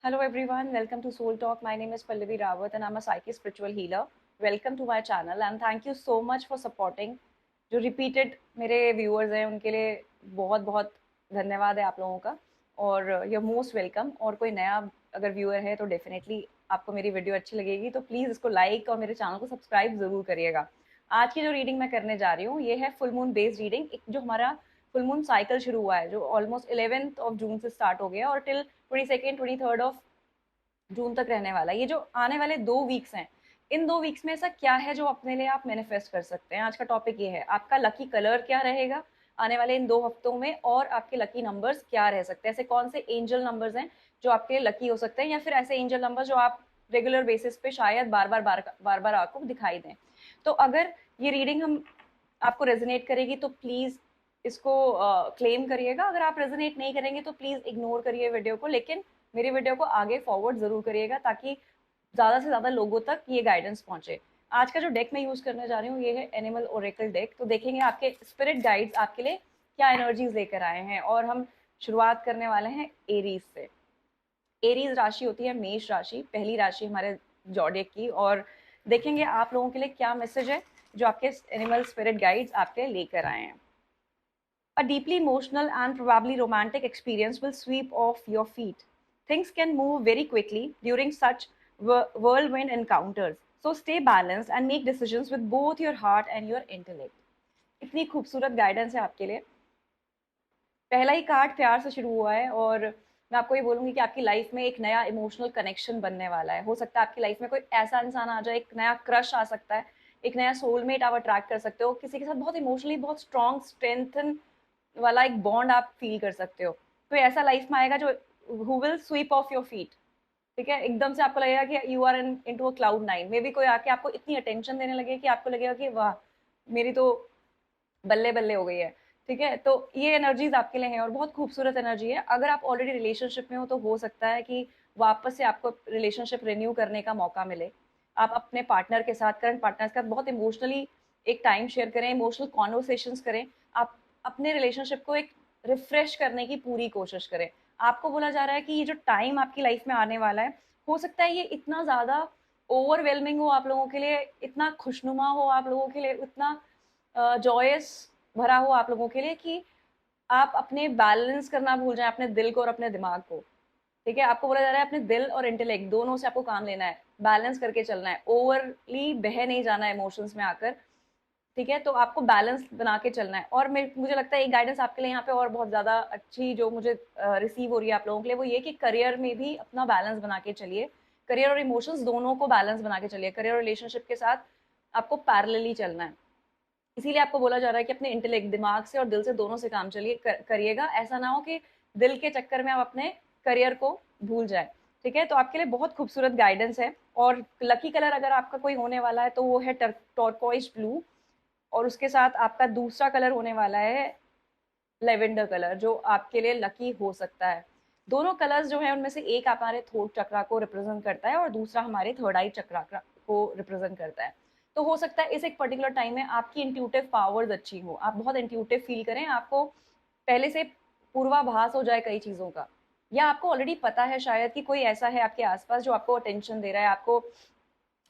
Hello everyone, welcome to Soul Talk. My name is Pallavi Rawat and I'm a psychic spiritual healer. Welcome to my channel and thank you so much for supporting. जो repeated मेरे viewers हैं उनके लिए बहुत बहुत धन्यवाद है आप लोगों का और you're most welcome। और कोई नया अगर viewer है तो definitely आपको मेरी वीडियो अच्छी लगेगी तो प्लीज़ इसको लाइक और मेरे चैनल को सब्सक्राइब ज़रूर करिएगा। आज की जो रीडिंग मैं करने जा रही हूँ ये है फुल मून बेस्ड रीडिंग। एक जो हमारा फुल मून साइकिल शुरू हुआ है जो ऑलमोस्ट 11th ऑफ जून से स्टार्ट हो गया और till 22nd 23rd of June तक रहने वाला है। ये जो आने वाले 2 वीक्स हैं, इन 2 वीक्स में ऐसा क्या है जो अपने लिए आप मैनिफेस्ट कर सकते हैं? आज का टॉपिक ये है, आपका लकी कलर क्या रहेगा आने वाले इन 2 हफ्तों में और आपके लकी नंबर्स क्या रह सकते हैं? ऐसे कौन से एंजल नंबर्स हैं जो आपके लिए लकी हो सकते हैं या फिर ऐसे एंजल नंबर जो आप रेगुलर बेसिस पे शायद बार-बार आपको दिखाई दें। तो अगर ये रीडिंग हम आपको रेजोनेट करेगी तो प्लीज़ इसको क्लेम करिएगा। अगर आप रेजोनेट नहीं करेंगे तो प्लीज़ इग्नोर करिए वीडियो को, लेकिन मेरी वीडियो को आगे फॉरवर्ड ज़रूर करिएगा ताकि ज़्यादा से ज़्यादा लोगों तक ये गाइडेंस पहुँचे। आज का जो डेक मैं यूज़ करने जा रही हूँ ये है एनिमल ओरेकल डेक। तो देखेंगे आपके स्पिरिट गाइड्स आपके लिए क्या एनर्जीज़ लेकर आए हैं और हम शुरुआत करने वाले हैं एरीज़ से। एरीज़ राशि होती है मेष राशि, पहली राशि हमारे ज़ोडिएक की, और देखेंगे आप लोगों के लिए क्या मैसेज है जो आपके एनिमल स्पिरिट गाइड्स आपके लिए लेकर आए हैं। A deeply emotional and probably romantic experience will sweep off your feet. Things can move very quickly during such whirlwind encounters. So stay balanced and make decisions with both your heart and your intellect. इतनी खूबसूरत guidance है आपके लिए। पहला ही card प्यार से शुरू हुआ है और मैं आपको ये बोलूँगी कि आपकी लाइफ में एक नया इमोशनल कनेक्शन बनने वाला है। हो सकता है आपकी लाइफ में कोई ऐसा इंसान आ जाए, एक नया क्रश आ सकता है, एक नया सोलमेट आप अट्रैक्ट कर सकते हो, किसी के साथ बहुत इमोशनली बहुत स्ट्रॉन्ग स्ट्रेंथन वाला एक बॉन्ड आप फील कर सकते हो। कोई ऐसा लाइफ में आएगा जो who will sweep off your feet, ठीक है? एकदम से आपको लगेगा कि you are into a cloud nine. Maybe कोई आके आपको इतनी अटेंशन देने लगे कि आपको लगेगा कि वाह! मेरी तो बल्ले-बल्ले हो गई है, ठीक है? तो ये एनर्जीज़ आपके लिए हैं और बहुत खूबसूरत एनर्जी है। अगर आप ऑलरेडी रिलेशनशिप में हो तो हो सकता है कि वापस से आपको रिलेशनशिप रिन्यू करने का मौका मिले। आप अपने पार्टनर के साथ, करंट पार्टनर के साथ बहुत इमोशनली एक टाइम शेयर करें, इमोशनल कन्वर्सेशंस करें। आप अपने रिलेशनशिप को एक रिफ्रेश करने की पूरी कोशिश करें। आपको बोला जा रहा है कि ये जो टाइम आपकी लाइफ में आने वाला है, हो सकता है ये इतना ज़्यादा ओवरवेलमिंग हो आप लोगों के लिए, इतना खुशनुमा हो आप लोगों के लिए, इतना जॉयस भरा हो आप लोगों के लिए कि आप अपने बैलेंस करना भूल जाएँ अपने दिल को और अपने दिमाग को, ठीक है? आपको बोला जा रहा है अपने दिल और इंटेलेक्ट दोनों से आपको काम लेना है, बैलेंस करके चलना है, ओवरली बह नहीं जाना है इमोशंस में आकर, ठीक है? तो आपको बैलेंस बना के चलना है और मुझे लगता है एक गाइडेंस आपके लिए यहाँ पे और बहुत ज़्यादा अच्छी जो मुझे रिसीव हो रही है आप लोगों के लिए वो ये कि करियर में भी अपना बैलेंस बना के चलिए। करियर और इमोशंस दोनों को बैलेंस बना के चलिए। करियर और रिलेशनशिप के साथ आपको पैरेलली चलना है। इसीलिए आपको बोला जा रहा है कि अपने इंटेलेक्ट दिमाग से और दिल से दोनों से काम चलिए करिएगा। ऐसा ना हो कि दिल के चक्कर में आप अपने करियर को भूल जाए, ठीक है? तो आपके लिए बहुत खूबसूरत गाइडेंस है और लकी कलर अगर आपका कोई होने वाला है तो वो है टर्कोइज ब्लू और उसके साथ आपका दूसरा कलर होने वाला है लेवेंडर कलर जो आपके लिए लकी हो सकता है। दोनों कलर्स जो हैं उनमें से एक हमारे थ्रोट चक्रा को रिप्रेजेंट करता है और दूसरा हमारे थर्ड आई चक्रा को रिप्रेजेंट करता है। तो हो सकता है इस एक पर्टिकुलर टाइम में आपकी इंट्यूटिव पावर्स अच्छी हो, आप बहुत इंट्यूटिव फील करें, आपको पहले से पूर्वाभास हो जाए कई चीज़ों का, या आपको ऑलरेडी पता है शायद कि कोई ऐसा है आपके आसपास जो आपको अटेंशन दे रहा है, आपको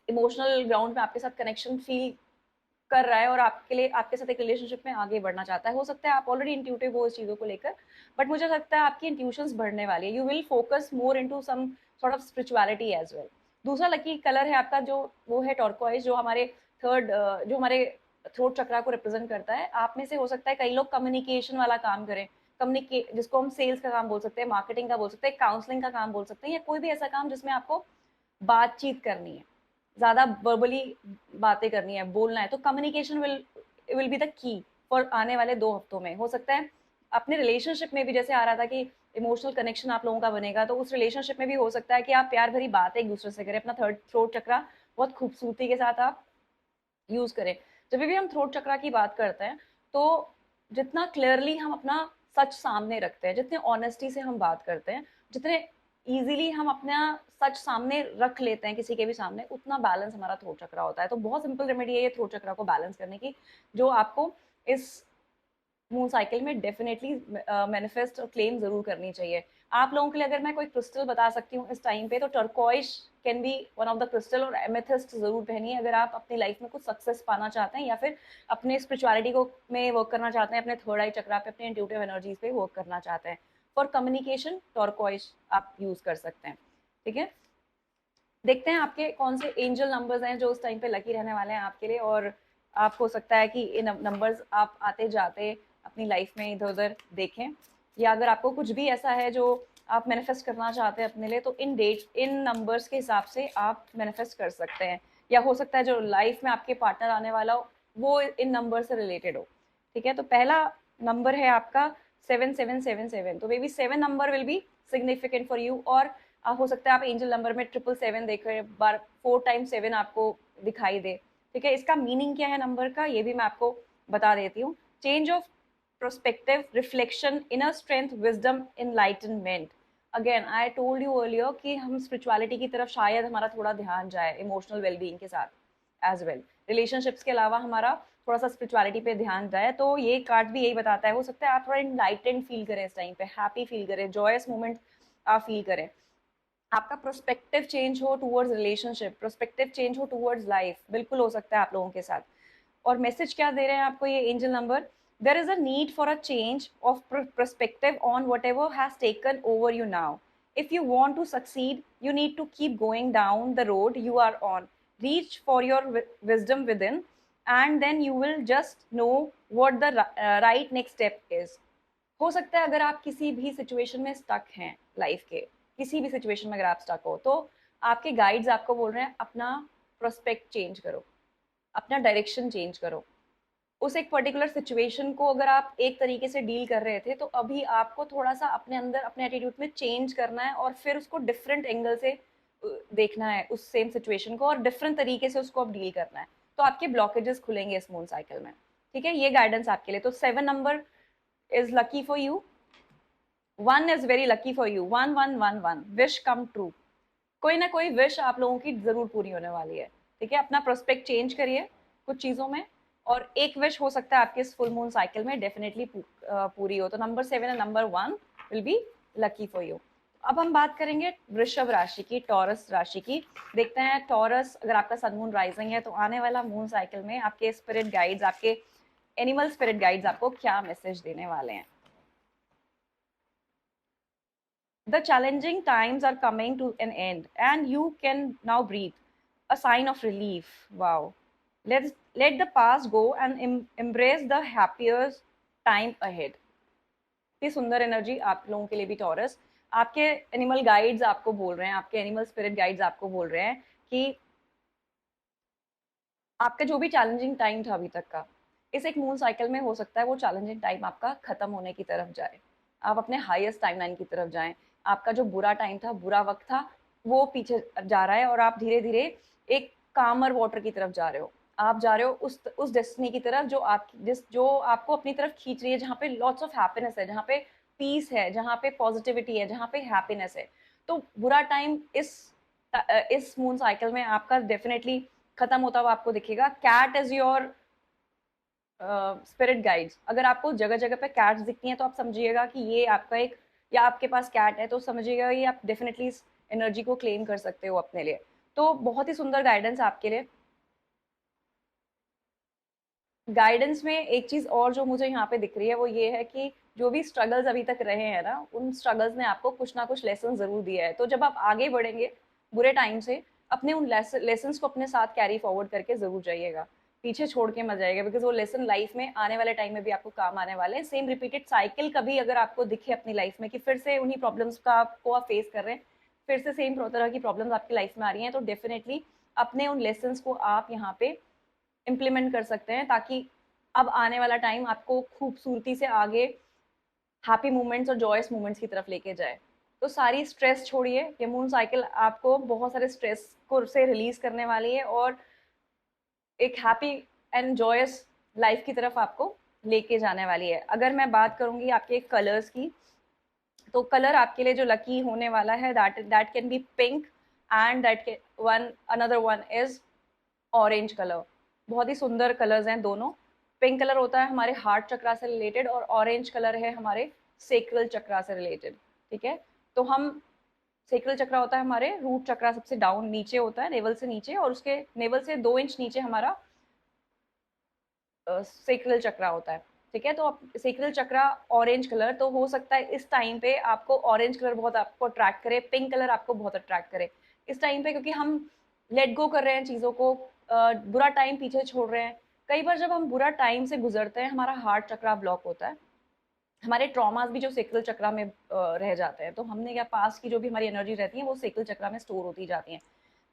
इमोशनल ग्राउंड में आपके साथ कनेक्शन फील कर रहा है और आपके लिए आपके साथ एक रिलेशनशिप में आगे बढ़ना चाहता है। हो सकता है आप ऑलरेडी इंट्यूटिव हो इस चीज़ों को लेकर, बट मुझे लगता है आपकी इंट्यूशंस बढ़ने वाली है। You will focus more into some sort of spirituality as well. दूसरा लकी कलर है आपका जो वो है टर्कोइज़ जो हमारे जो हमारे थ्रोट चक्रा को रिप्रेजेंट करता है। आप में से हो सकता है कई लोग कम्युनिकेशन वाला काम करें, जिसको हम सेल्स का काम बोल सकते हैं, मार्केटिंग का बोल सकते हैं, काउंसलिंग का काम बोल सकते हैं या कोई भी ऐसा काम जिसमें आपको बातचीत करनी है, ज़्यादा वर्बली बातें करनी है, बोलना है, तो communication will be the key for आने वाले 2 हफ्तों में। हो सकता है अपने रिलेशनशिप में भी जैसे आ रहा था कि इमोशनल कनेक्शन आप लोगों का बनेगा, तो उस रिलेशनशिप में भी हो सकता है कि आप प्यार भरी बात एक-दूसरे से करें, अपना थर्ड थ्रोट चक्रा बहुत खूबसूरती के साथ आप यूज़ करें। जब भी हम थ्रोट चक्रा की बात करते हैं, तो जितना क्लियरली हम अपना सच सामने रखते हैं, जितने ऑनेस्टी से हम बात करते हैं, जितने ईज़िली हम अपना सच सामने रख लेते हैं किसी के भी सामने, उतना बैलेंस हमारा थ्रोट चक्रा होता है। तो बहुत सिंपल रेमेडी है ये थ्रोट चक्रा को बैलेंस करने की, जो आपको इस मून साइकिल में डेफिनिटली मैनिफेस्ट और क्लेम ज़रूर करनी चाहिए। आप लोगों के लिए अगर मैं कोई क्रिस्टल बता सकती हूँ इस टाइम पे, तो turquoise can be one of the crystal, और एमेथिस्ट जरूर पहनिए अगर आप अपनी लाइफ में कुछ सक्सेस पाना चाहते हैं या फिर अपने स्पिरिचुअलिटी को में वर्क करना चाहते हैं, अपने थर्ड आई चक्रा पे, अपने इंट्यूटिव एनर्जीज पे वर्क करना चाहते हैं। फॉर कम्युनिकेशन टर्कोइश आप यूज कर सकते हैं। ठीक है, देखते हैं आपके कौन से एंजल नंबर्स हैं जो उस टाइम पे लकी रहने वाले हैं आपके लिए, और आप हो सकता है कि इन नंबर्स आप आते जाते अपनी लाइफ में इधर उधर देखें, या अगर आपको कुछ भी ऐसा है जो आप मैनिफेस्ट करना चाहते हैं अपने लिए, तो इन डेट इन नंबर्स के हिसाब से आप मैनिफेस्ट कर सकते हैं। या हो सकता है जो लाइफ में आपके पार्टनर आने वाला हो वो इन नंबर से रिलेटेड हो। ठीक है, तो पहला नंबर है आपका 7777, तो may be 7 number will B significant for you. और हो सकता है आप एंजल नंबर में 777 देख रहे हैं, बार 4 टाइम 7 आपको दिखाई दे। ठीक है, इसका मीनिंग क्या है नंबर का, ये भी मैं आपको बता देती हूँ। Change of prospective, reflection, inner strength, wisdom, enlightenment. Again I told you earlier कि हम स्पिरिचुअलिटी की तरफ शायद हमारा थोड़ा ध्यान जाए, इमोशनल वेलबींग के साथ एज वेल, रिलेशनशिप्स के अलावा हमारा थोड़ा सा स्पिरिचुअलिटी पे ध्यान जाए। तो ये कार्ड भी यही बताता है। हो सकता है आप थोड़ा इनलाइटेंड फील करें इस टाइम पे, हैप्पी फील करें, जॉयस मोमेंट आप फील करें, आपका प्रोस्पेक्टिव चेंज हो टूवर्ड्स रिलेशनशिप, प्रोस्पेक्टिव चेंज हो टूवर्ड्स लाइफ, बिल्कुल हो सकता है आप लोगों के साथ। और मैसेज क्या दे रहे हैं आपको ये angel number, there is a need for a change of perspective on whatever has taken over you now. If you want to succeed, you need to keep going down the road you are on. Reach for your wisdom within, and then you will just know what the right next step is. हो सकता है अगर आप किसी भी situation में stuck हैं life के, किसी भी सिचुएशन में अगर आप स्टक हो, तो आपके गाइड्स आपको बोल रहे हैं अपना प्रोस्पेक्ट चेंज करो, अपना डायरेक्शन चेंज करो। उस एक पर्टिकुलर सिचुएशन को अगर आप एक तरीके से डील कर रहे थे, तो अभी आपको थोड़ा सा अपने अंदर अपने एटीट्यूड में चेंज करना है, और फिर उसको डिफरेंट एंगल से देखना है उस सेम सिचुएशन को, और डिफरेंट तरीके से उसको अब डील करना है। तो आपके ब्लॉकेजेस खुलेंगे इस मून साइकिल में। ठीक है, ये गाइडेंस आपके लिए। तो 7 number is lucky for you, 1 is very lucky for you, 1111, wish come true. कोई ना कोई विश आप लोगों की जरूर पूरी होने वाली है। ठीक है, अपना प्रोस्पेक्ट चेंज करिए कुछ चीजों में, और एक विश हो सकता है आपके इस फुल मून साइकिल में डेफिनेटली पूरी हो। तो number 7 and number 1 will be lucky for you. अब हम बात करेंगे वृषभ राशि की, टॉरस राशि की। देखते हैं टॉरस, अगर आपका सन मून राइजिंग है, तो आने वाला मून साइकिल में आपके स्पिरिट गाइड्स, आपके एनिमल स्पिरिट गाइड्स आपको क्या मैसेज देने वाले हैं। The challenging times are coming to an end and you can now breathe. A sign of relief. Wow. Let the past go and embrace the happier time ahead. ये सुंदर energy आप लोगों के लिए भी टॉरस। आपके एनिमल गाइड्स आपको बोल रहे हैं, आपके एनिमल स्पिरिट गाइड्स आपको बोल रहे हैं कि आपका जो भी चैलेंजिंग टाइम था अभी तक का, इस एक मून साइकिल में हो सकता है वो चैलेंजिंग टाइम आपका खत्म होने की तरफ जाए, आप अपने हाईएस्ट टाइमलाइन की तरफ जाएं। आपका जो बुरा टाइम था, बुरा वक्त था, वो पीछे जा रहा है, और आप धीरे धीरे एक कामर वाटर की तरफ जा रहे हो। आप जा रहे हो उस डेस्टिनी की तरफ जो आपको अपनी तरफ खींच रही है, जहाँ पे लॉट्स ऑफ हैप्पीनेस है, जहाँ पे पीस है, जहाँ पे पॉजिटिविटी है, जहाँ पे हैप्पीनेस है। तो बुरा टाइम इस मून साइकिल में आपका डेफिनेटली खत्म होता हुआ आपको दिखेगा। Cat is your spirit guides. अगर आपको जगह जगह पे कैट्स दिखती हैं, तो आप समझिएगा कि ये आपका एक, या आपके पास कैट है, तो समझिएगा ये आप डेफिनेटली इस एनर्जी को क्लेम कर सकते हो अपने लिए। तो बहुत ही सुंदर गाइडेंस आपके लिए। गाइडेंस में एक चीज और जो मुझे यहाँ पे दिख रही है, वो ये है कि जो भी स्ट्रगल्स अभी तक रहे हैं ना, उन स्ट्रगल्स ने आपको कुछ ना कुछ लेसन जरूर दिया है। तो जब आप आगे बढ़ेंगे बुरे टाइम से, अपने उन लेसन को अपने साथ कैरी फॉरवर्ड करके जरूर जाइएगा, पीछे छोड़ के मत जाइएगा, बिकॉज वो लेसन लाइफ में आने वाले टाइम में भी आपको काम आने वाले हैं। सेम रिपीटेड साइकिल कभी अगर आपको दिखे अपनी लाइफ में कि फिर से उन्हीं प्रॉब्लम्स का आपको आप फेस कर रहे हैं, फिर से सेम तरह की प्रॉब्लम्स आपकी लाइफ में आ रही हैं, तो डेफिनेटली अपने उन लेसन को आप यहाँ पे इम्प्लीमेंट कर सकते हैं, ताकि अब आने वाला टाइम आपको खूबसूरती से आगे हैप्पी मोमेंट्स और जॉयस मोमेंट्स की तरफ लेके जाए। तो सारी स्ट्रेस छोड़िए, ये मून साइकिल आपको बहुत सारे स्ट्रेस को से रिलीज करने वाली है, और एक हैप्पी एंड जॉयस लाइफ की तरफ आपको लेके जाने वाली है। अगर मैं बात करूंगी आपके कलर्स की, तो कलर आपके लिए जो लकी होने वाला है, that can be pink, and one another one is orange colour. बहुत ही सुंदर कलर्स हैं दोनों। पिंक कलर होता है हमारे हार्ट चक्रा से रिलेटेड, और ऑरेंज कलर है हमारे सेक्रल चक्रा से रिलेटेड। ठीक है, तो हम सेक्रल चक्रा होता है हमारे रूट चक्रा सबसे डाउन नीचे होता है, नेवल से नीचे, और उसके नेवल से 2 इंच नीचे हमारा सेक्रल चक्रा होता है। ठीक है, तो सेक्रल चक्रा ऑरेंज कलर, तो हो सकता है इस टाइम पे आपको ऑरेंज कलर बहुत आपको अट्रैक्ट करे, पिंक कलर आपको बहुत अट्रैक्ट करे इस टाइम पे, क्योंकि हम लेट गो कर रहे हैं चीज़ों को, बुरा टाइम पीछे छोड़ रहे हैं। कई बार जब हम बुरा टाइम से गुजरते हैं, हमारा हार्ट चक्रा ब्लॉक होता है, हमारे ट्रॉमास भी जो सेक्रल चक्रा में रह जाते हैं, तो हमने क्या पास्ट की जो भी हमारी एनर्जी रहती है वो सेक्रल चक्रा में स्टोर होती जाती है।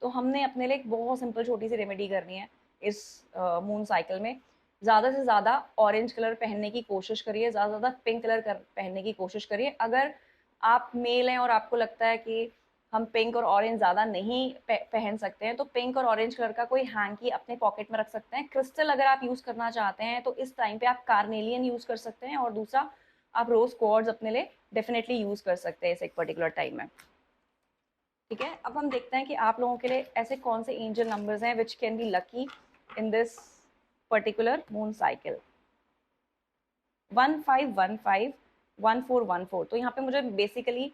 तो हमने अपने लिए एक बहुत सिंपल छोटी सी रेमेडी करनी है इस मून साइकिल में। ज़्यादा से ज़्यादा ऑरेंज कलर पहनने की कोशिश करिए, ज़्यादा से ज़्यादा पिंक कलर पहनने की कोशिश करिए। अगर आप मेल हैं और आपको लगता है कि हम पिंक और ऑरेंज ज़्यादा नहीं पहन सकते हैं, तो पिंक और ऑरेंज कलर का कोई हैंकी अपने पॉकेट में रख सकते हैं। क्रिस्टल अगर आप यूज़ करना चाहते हैं तो इस टाइम पे आप कार्नेलियन यूज़ कर सकते हैं, और दूसरा आप रोज क्वार्ट्ज अपने लिए डेफिनेटली यूज कर सकते हैं इस एक पर्टिकुलर टाइम में। ठीक है, अब हम देखते हैं कि आप लोगों के लिए ऐसे कौन से एंजल नंबर्स हैं which can be lucky in this particular moon cycle. 1515 1414, तो यहाँ पे मुझे बेसिकली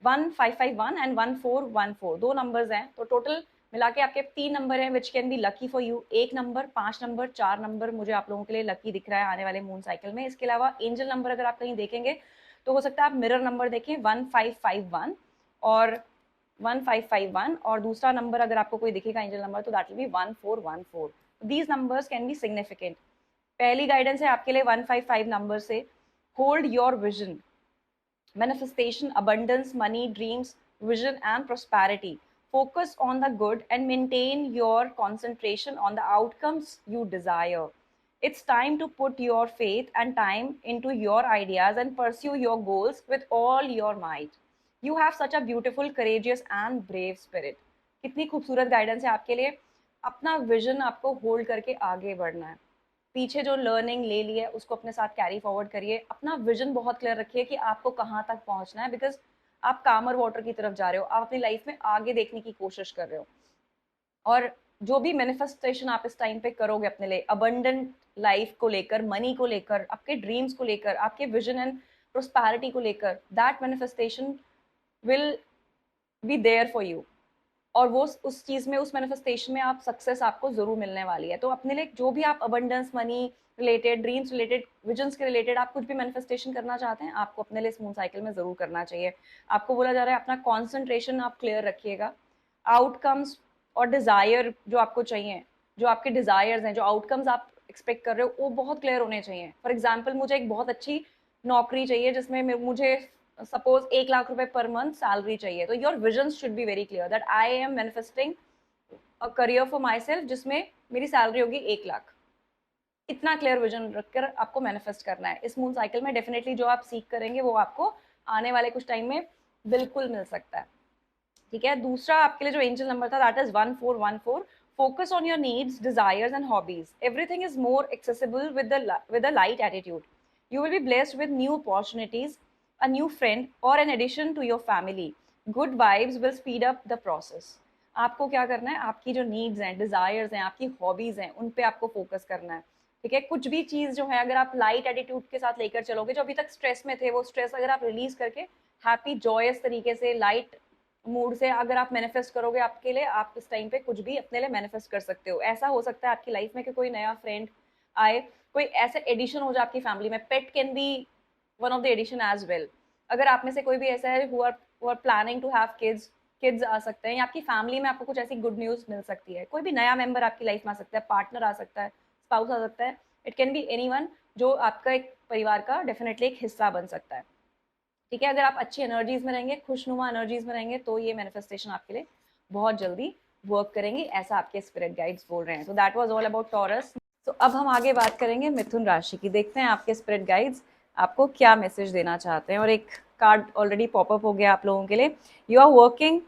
1551 एंड 1414 दो नंबर्स हैं, तो टोटल मिला के आपके 3 नंबर हैं which can be lucky for you. 1 number, 5 number, 4 number मुझे आप लोगों के लिए लकी दिख रहा है आने वाले मून साइकिल में। इसके अलावा एंजल नंबर अगर आप कहीं देखेंगे तो हो सकता है आप मिरर नंबर देखें 1551 और 1551, और दूसरा नंबर अगर आपको कोई दिखेगा एंजल नंबर तो that will be 1414। These numbers can be significant. पहली गाइडेंस है आपके लिए 155 नंबर से, hold your vision, manifestation, abundance, money, dreams, vision, and prosperity. Focus on the good and maintain your concentration on the outcomes you desire. It's time to put your faith and time into your ideas and pursue your goals with all your might. You have such a beautiful, courageous, and brave spirit. कितनी खूबसूरत guidance है आपके लिए। अपना vision आपको hold करके आगे बढ़ना है, पीछे जो लर्निंग ले ली है उसको अपने साथ कैरी फॉरवर्ड करिए, अपना विजन बहुत क्लियर रखिए कि आपको कहाँ तक पहुंचना है, बिकॉज आप कामर वाटर की तरफ जा रहे हो, आप अपनी लाइफ में आगे देखने की कोशिश कर रहे हो। और जो भी मैनिफेस्टेशन आप इस टाइम पे करोगे अपने लिए, अबंडेंट लाइफ को लेकर, मनी को लेकर, आपके ड्रीम्स को लेकर, आपके विजन एंड प्रोस्पैरिटी को लेकर, that manifestation will be there for you, और वो उस चीज़ में, उस मैनिफेस्टेशन में आप सक्सेस आपको ज़रूर मिलने वाली है। तो अपने लिए जो भी आप abundance, money related, dreams related, visions के रिलेटेड आप कुछ भी मैनिफेस्टेशन करना चाहते हैं, आपको अपने लिए इस मून साइकिल में ज़रूर करना चाहिए। आपको बोला जा रहा है अपना कॉन्सेंट्रेशन आप क्लियर रखिएगा, आउटकम्स और डिज़ायर जो आपको चाहिए, जो आपके डिज़ायर्स हैं, जो आउटकम्स आप एक्सपेक्ट कर रहे हो, वो बहुत क्लियर होने चाहिए। फॉर एग्जाम्पल, मुझे एक बहुत अच्छी नौकरी चाहिए जिसमें मुझे सपोज 1 लाख रुपए पर मंथ सैलरी चाहिए, तो your vision should be very clear that I am manifesting a career for my self जिसमें मेरी सैलरी होगी 1 लाख। इतना क्लियर विजन रखकर आपको मैनिफेस्ट करना है। इस मून साइकिल में डेफिनेटली जो आप सीख करेंगे वो आपको आने वाले कुछ टाइम में बिल्कुल मिल सकता है। ठीक है, दूसरा आपके लिए जो एंजल नंबर था that is 1414। Focus on your needs, desires and hobbies. Everything is more accessible with a light attitude. You will be blessed with new opportunities, a new friend, or an addition to your family. Good vibes will speed up the process. आपको क्या करना है, आपकी जो needs हैं, desires हैं, आपकी hobbies हैं, उन पे आपको फोकस करना है। ठीक है, कुछ भी चीज जो है अगर आप लाइट एटीट्यूड के साथ लेकर चलोगे, जो अभी तक स्ट्रेस में थे वो स्ट्रेस अगर आप रिलीज करके हैप्पी जॉयस तरीके से, लाइट मूड से अगर आप मैनिफेस्ट करोगे, आपके लिए, आप इस टाइम पे कुछ भी अपने लिए मैनिफेस्ट कर सकते हो। ऐसा हो सकता है आपकी लाइफ में कि कोई नया फ्रेंड आए, कोई ऐसे एडिशन हो जाए आपकी फैमिली में। Pet can be one of the addition as well. अगर आप में से कोई भी ऐसा है who are planning to have kids, kids आ सकते हैं, या आपकी फैमिली में आपको कुछ ऐसी गुड न्यूज़ मिल सकती है। कोई भी नया मेंबर आपकी लाइफ में आ सकता है, पार्टनर आ सकता है, स्पाउस आ सकता है, इट कैन बी एनीवन जो आपका एक परिवार का डेफिनेटली एक हिस्सा बन सकता है। ठीक है, अगर आप अच्छी एनर्जीज में रहेंगे, खुशनुमा एनर्जीज में रहेंगे, तो ये मैनिफेस्टेशन आपके लिए बहुत जल्दी वर्क करेंगे, ऐसा आपके स्पिरिट गाइड्स बोल रहे हैं। तो that was all about taurus. तो अब हम आगे बात करेंगे मिथुन राशि की। देखते हैं आपके स्पिरिट गाइड्स आपको क्या मैसेज देना चाहते हैं। और एक कार्ड ऑलरेडी पॉपअप हो गया आप लोगों के लिए। You are working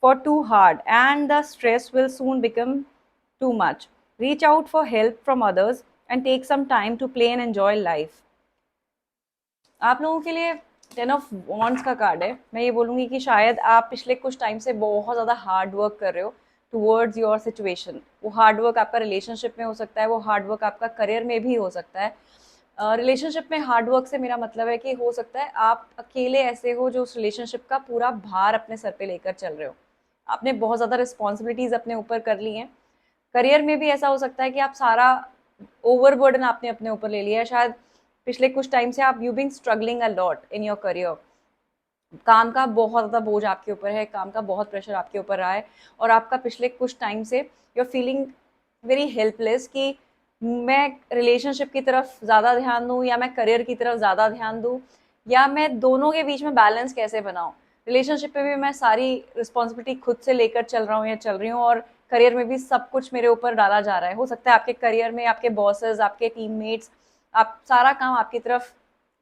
for too hard and the stress will soon become too much. Reach out for help from others and take some time to play and enjoy life. आप लोगों के लिए 10 ऑफ वॉन्ड्स का card है। मैं ये बोलूँगी कि शायद आप पिछले कुछ टाइम से बहुत ज़्यादा हार्ड वर्क कर रहे हो टूवर्ड्स योर सिचुएशन। वो हार्ड वर्क आपका रिलेशनशिप में हो सकता है, वो हार्ड वर्क आपका करियर में भी हो सकता है, रिलेशनशिप में हार्ड वर्क से मेरा मतलब है कि हो सकता है आप अकेले ऐसे हो जो उस रिलेशनशिप का पूरा भार अपने सर पे लेकर चल रहे हो, आपने बहुत ज़्यादा रिस्पॉन्सिबिलिटीज अपने ऊपर कर ली हैं। करियर में भी ऐसा हो सकता है कि आप सारा ओवरबर्डन आपने अपने ऊपर ले लिया है, शायद पिछले कुछ टाइम से आप you been struggling a lot in your career, काम का बहुत ज़्यादा बोझ आपके ऊपर है, काम का बहुत प्रेशर आपके ऊपर रहा है, और आपका पिछले कुछ टाइम से you are feeling very helpless कि मैं रिलेशनशिप की तरफ ज़्यादा ध्यान दूँ या मैं करियर की तरफ ज़्यादा ध्यान दूँ, या मैं दोनों के बीच में बैलेंस कैसे बनाऊँ। रिलेशनशिप में भी मैं सारी रिस्पॉन्सिबिलिटी खुद से लेकर चल रहा हूँ या चल रही हूँ, और करियर में भी सब कुछ मेरे ऊपर डाला जा रहा है। हो सकता है आपके करियर में आपके बॉसेस, आपके टीममेट्स, आप सारा काम आपकी तरफ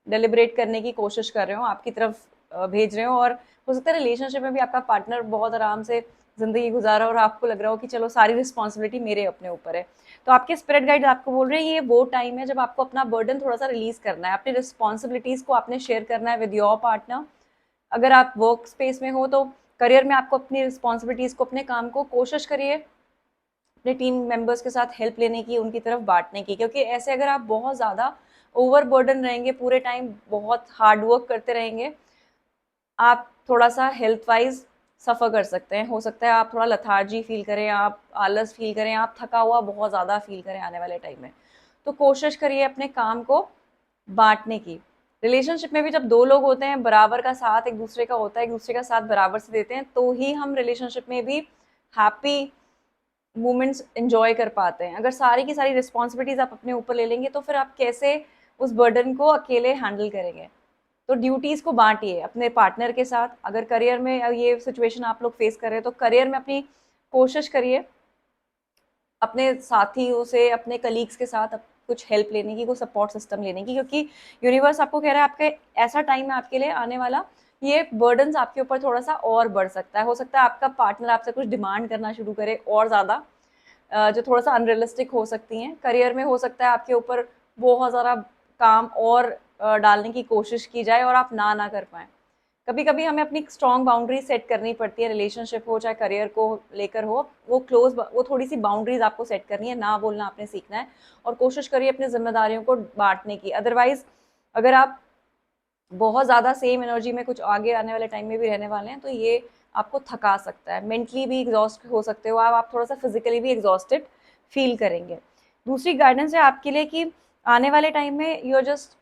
डिलिबरेट करने की कोशिश कर रहे हो, आपकी तरफ भेज रहे हो, और हो सकता है रिलेशनशिप में भी आपका पार्टनर बहुत आराम से जिंदगी गुजारा और आपको लग रहा हो कि चलो सारी रिस्पॉन्सिबिलिटी मेरे अपने ऊपर है। तो आपके स्पिरिट गाइड आपको बोल रहे हैं ये वो टाइम है जब आपको अपना बर्डन थोड़ा सा रिलीज करना है, अपनी रिस्पॉन्सिबिलिटीज को आपने शेयर करना है विद योर पार्टनर। अगर आप वर्क स्पेस में हो तो करियर में आपको अपनी रिस्पॉन्सिबिलिटीज को, अपने काम को कोशिश करिए अपने टीम मेंबर्स के साथ हेल्प लेने की, उनकी तरफ बांटने की, क्योंकि ऐसे अगर आप बहुत ज़्यादा ओवर बर्डन रहेंगे, पूरे टाइम बहुत हार्ड वर्क करते रहेंगे, आप थोड़ा सा हेल्थ वाइज सफ़र कर सकते हैं। हो सकता है आप थोड़ा लथार्जी फील करें, आप आलस फील करें, आप थका हुआ बहुत ज़्यादा फील करें आने वाले टाइम में। तो कोशिश करिए अपने काम को बांटने की। रिलेशनशिप में भी जब दो लोग होते हैं, बराबर का साथ एक दूसरे का होता है, एक दूसरे का साथ बराबर से देते हैं, तो ही हम रिलेशनशिप में भी हैप्पी मोमेंट्स एंजॉय कर पाते हैं। अगर सारी की सारी रिस्पॉन्सिबिलिटीज आप अपने ऊपर ले लेंगे तो फिर आप कैसे उस बर्डन को अकेले हैंडल करेंगे। तो ड्यूटीज को बांटिए अपने पार्टनर के साथ। अगर करियर में ये सिचुएशन आप लोग फेस कर रहे हैं तो करियर में अपनी कोशिश करिए अपने साथियों से, अपने कलीग्स के साथ कुछ हेल्प लेने की, कुछ सपोर्ट सिस्टम लेने की, क्योंकि यूनिवर्स आपको कह रहा है आपके ऐसा टाइम है आपके लिए आने वाला, ये बर्डन्स आपके ऊपर थोड़ा सा और बढ़ सकता है। हो सकता है आपका पार्टनर आपसे कुछ डिमांड करना शुरू करे और ज़्यादा, जो थोड़ा सा अनरियलिस्टिक हो सकती हैं। करियर में हो सकता है आपके ऊपर बहुत ज़्यादा काम और डालने की कोशिश की जाए और आप ना कर पाएँ। कभी कभी हमें अपनी स्ट्रॉन्ग बाउंड्री सेट करनी पड़ती है, रिलेशनशिप हो चाहे करियर को लेकर हो, वो थोड़ी सी बाउंड्रीज आपको सेट करनी है, ना बोलना आपने सीखना है, और कोशिश करिए अपनी जिम्मेदारियों को बांटने की। अदरवाइज अगर आप बहुत ज़्यादा सेम एनर्जी में कुछ आगे आने वाले टाइम में भी रहने वाले हैं तो ये आपको थका सकता है, मेंटली भी एग्जॉस्ट हो सकते हो आप थोड़ा सा फिजिकली भी एग्जॉस्टेड फील करेंगे। दूसरी गाइडेंस है आपके लिए कि आने वाले टाइम में you are just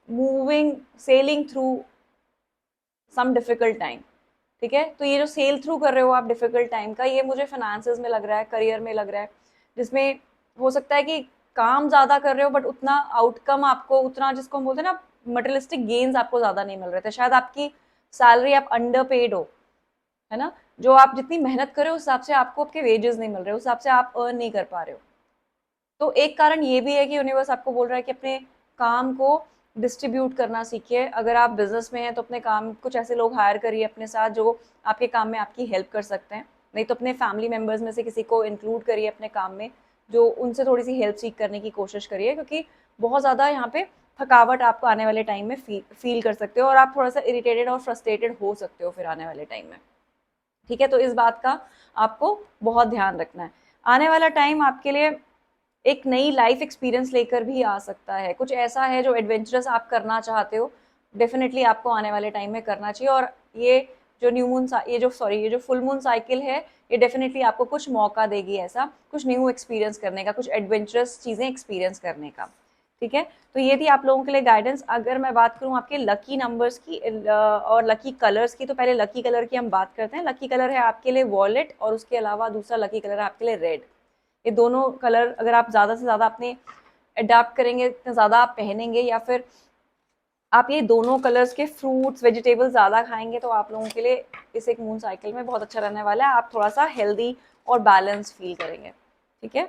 moving, sailing through some difficult time. ठीक है, तो ये जो सेल थ्रू कर रहे हो आप डिफिकल्ट टाइम का, ये मुझे फाइनेंसेस में लग रहा है, करियर में लग रहा है, जिसमें हो सकता है कि काम ज्यादा कर रहे हो बट उतना आउटकम आपको, उतना जिसको हम बोलते हैं ना मटेरियलिस्टिक गेन्स आपको ज्यादा नहीं मिल रहे थे। शायद आपकी सैलरी आप अंडर पेड हो, है ना, जो आप जितनी मेहनत कर रहे हो उस हिसाब से आपको आपके वेजेस नहीं मिल रहे, उस हिसाब से आप अर्न नहीं कर पा रहे हो। तो एक कारण ये भी है कि यूनिवर्स आपको बोल रहा है कि अपने काम को डिस्ट्रीब्यूट करना सीखिए। अगर आप बिजनेस में हैं तो अपने काम कुछ ऐसे लोग हायर करिए अपने साथ जो आपके काम में आपकी हेल्प कर सकते हैं, नहीं तो अपने फैमिली मेम्बर्स में से किसी को इंक्लूड करिए अपने काम में, जो उनसे थोड़ी सी हेल्प सीख करने की कोशिश करिए, क्योंकि बहुत ज़्यादा यहाँ पे थकावट आपको आने वाले टाइम में फील कर सकते हो, और आप थोड़ा सा इरिटेटेड और फ्रस्ट्रेटेड हो सकते हो फिर आने वाले टाइम में। ठीक है, तो इस बात का आपको बहुत ध्यान रखना है। आने वाला टाइम आपके लिए एक नई लाइफ एक्सपीरियंस लेकर भी आ सकता है, कुछ ऐसा है जो एडवेंचरस आप करना चाहते हो, डेफिनेटली आपको आने वाले टाइम में करना चाहिए। और ये जो न्यू मून, ये जो फुल मून साइकिल है, ये डेफिनेटली आपको कुछ मौका देगी, ऐसा कुछ न्यू एक्सपीरियंस करने का, कुछ एडवेंचरस चीज़ें एक्सपीरियंस करने का। ठीक है, तो ये थी आप लोगों के लिए गाइडेंस। अगर मैं बात करूँ आपके लकी नंबर्स की और लकी कलर्स की, तो पहले लकी कलर की हम बात करते हैं। लकी कलर है आपके लिए वॉलेट, और उसके अलावा दूसरा लकी कलर है आपके लिए रेड। ये दोनों कलर अगर आप ज़्यादा से ज़्यादा अपने अडाप्ट करेंगे, इतने ज़्यादा आप पहनेंगे, या फिर आप ये दोनों कलर्स के फ्रूट्स वेजिटेबल्स ज़्यादा खाएंगे, तो आप लोगों के लिए इस एक मून साइकिल में बहुत अच्छा रहने वाला है। आप थोड़ा सा हेल्दी और बैलेंस फील करेंगे। ठीक है,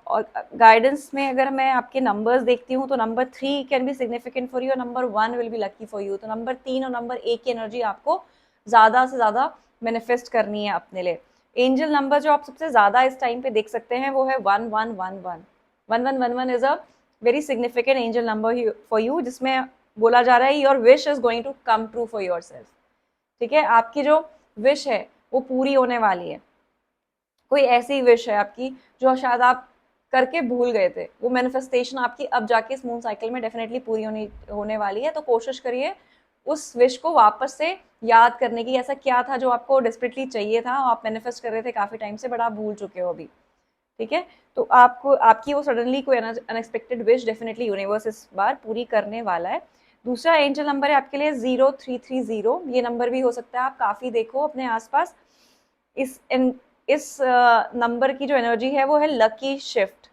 और गाइडेंस में अगर मैं आपके नंबर्स देखती हूँ तो number 3 can be significant for you, और number 1 will be lucky for you. तो नंबर 3 और नंबर 1 की एनर्जी आपको ज़्यादा से ज़्यादा मैनिफेस्ट करनी है अपने लिए। एंजल नंबर जो आप सबसे ज़्यादा इस टाइम पे देख सकते हैं वो है 1111। 1111 is a very significant angel number for you, जिसमें बोला जा रहा है your wish is going to come true for yourself. ठीक है, आपकी जो विश है वो पूरी होने वाली है। कोई ऐसी विश है आपकी जो शायद आप करके भूल गए थे, वो मैनिफेस्टेशन आपकी अब जाके इस मून साइकिल में डेफिनेटली पूरी होने वाली है। तो कोशिश करिए उस विश को वापस से याद करने की, ऐसा क्या था जो आपको डेस्परेटली चाहिए था, आप मैनिफेस्ट कर रहे थे काफी टाइम से बट आप भूल चुके हो अभी, ठीक है। तो आपको आपकी वो सडनली कोई अनएक्सपेक्टेड विश डेफिनेटली यूनिवर्स इस बार पूरी करने वाला है। दूसरा एंजल नंबर है आपके लिए 0330, ये नंबर भी हो सकता है आप काफी देखो अपने आसपास। इस नंबर की जो एनर्जी है वो है lucky shift.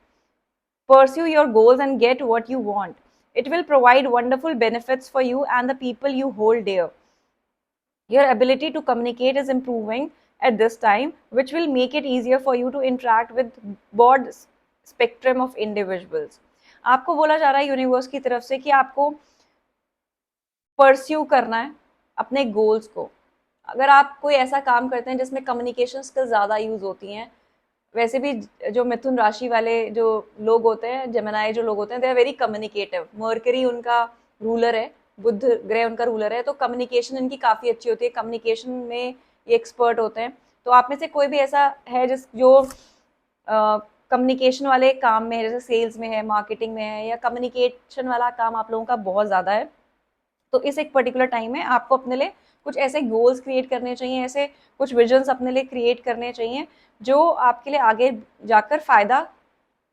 Pursue your goals and get what you want. It will provide wonderful benefits for you and the people you hold dear. Your ability to communicate is improving at this time, which will make it easier for you to interact with broad spectrum of individuals. आपको बोला जा रहा है universe की तरफ से कि आपको परस्यू करना है अपने गोल्स को। अगर आप कोई ऐसा काम करते हैं जिसमें कम्युनिकेशन स्किल्स ज़्यादा यूज होती हैं, वैसे भी जो मिथुन राशि वाले जो लोग होते हैं, जेमिनाई जो लोग होते हैं, they are very communicative. Mercury उनका रूलर है, बुध ग्रह उनका रूलर है, तो कम्युनिकेशन इनकी काफ़ी अच्छी होती है, कम्युनिकेशन में ये एक्सपर्ट होते हैं। तो आप में से कोई भी ऐसा है जो कम्युनिकेशन वाले काम में है, जैसे सेल्स में है, मार्केटिंग में है, या कम्युनिकेशन वाला काम आप लोगों का बहुत ज़्यादा है, तो इस एक पर्टिकुलर टाइम में आपको अपने लिए कुछ ऐसे गोल्स क्रिएट करने चाहिए, ऐसे कुछ विजन्स अपने लिए क्रिएट करने चाहिए जो आपके लिए आगे जाकर फायदा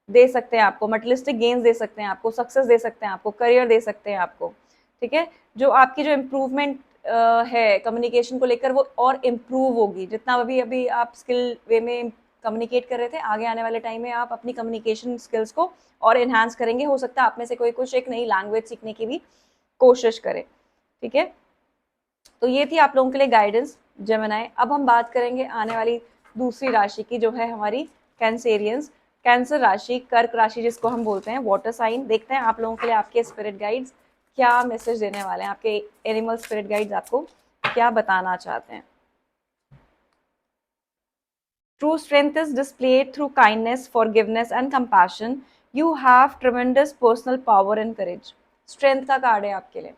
दे सकते हैं, आपको मटेरियलिस्टिक गेन्स दे सकते हैं, आपको सक्सेस दे सकते हैं, आपको करियर दे सकते हैं आपको, ठीक है। जो आपकी जो इम्प्रूवमेंट है कम्युनिकेशन को लेकर वो और इम्प्रूव होगी। जितना अभी आप स्किल वे में कम्युनिकेट कर रहे थे, आगे आने वाले टाइम में आप अपनी कम्युनिकेशन स्किल्स को और एनहांस करेंगे। हो सकता है आप में से कोई कुछ एक नई लैंग्वेज सीखने की भी कोशिश करे, ठीक है। तो ये थी आप लोगों के लिए गाइडेंस जेमिनाई। अब हम बात करेंगे आने वाली दूसरी राशि की, जो है हमारी कैंसेरियंस, कैंसर राशि, कर्क राशि जिसको हम बोलते हैं, वाटर साइन। देखते हैं आप लोगों के लिए आपके स्पिरिट गाइड्स क्या मैसेज देने वाले हैं, आपके एनिमल स्पिरिट गाइड्स आपको क्या बताना चाहते हैं। True strength is displayed through kindness, forgiveness and compassion. You have tremendous personal power and courage. Strength का कार्ड है आपके लिए।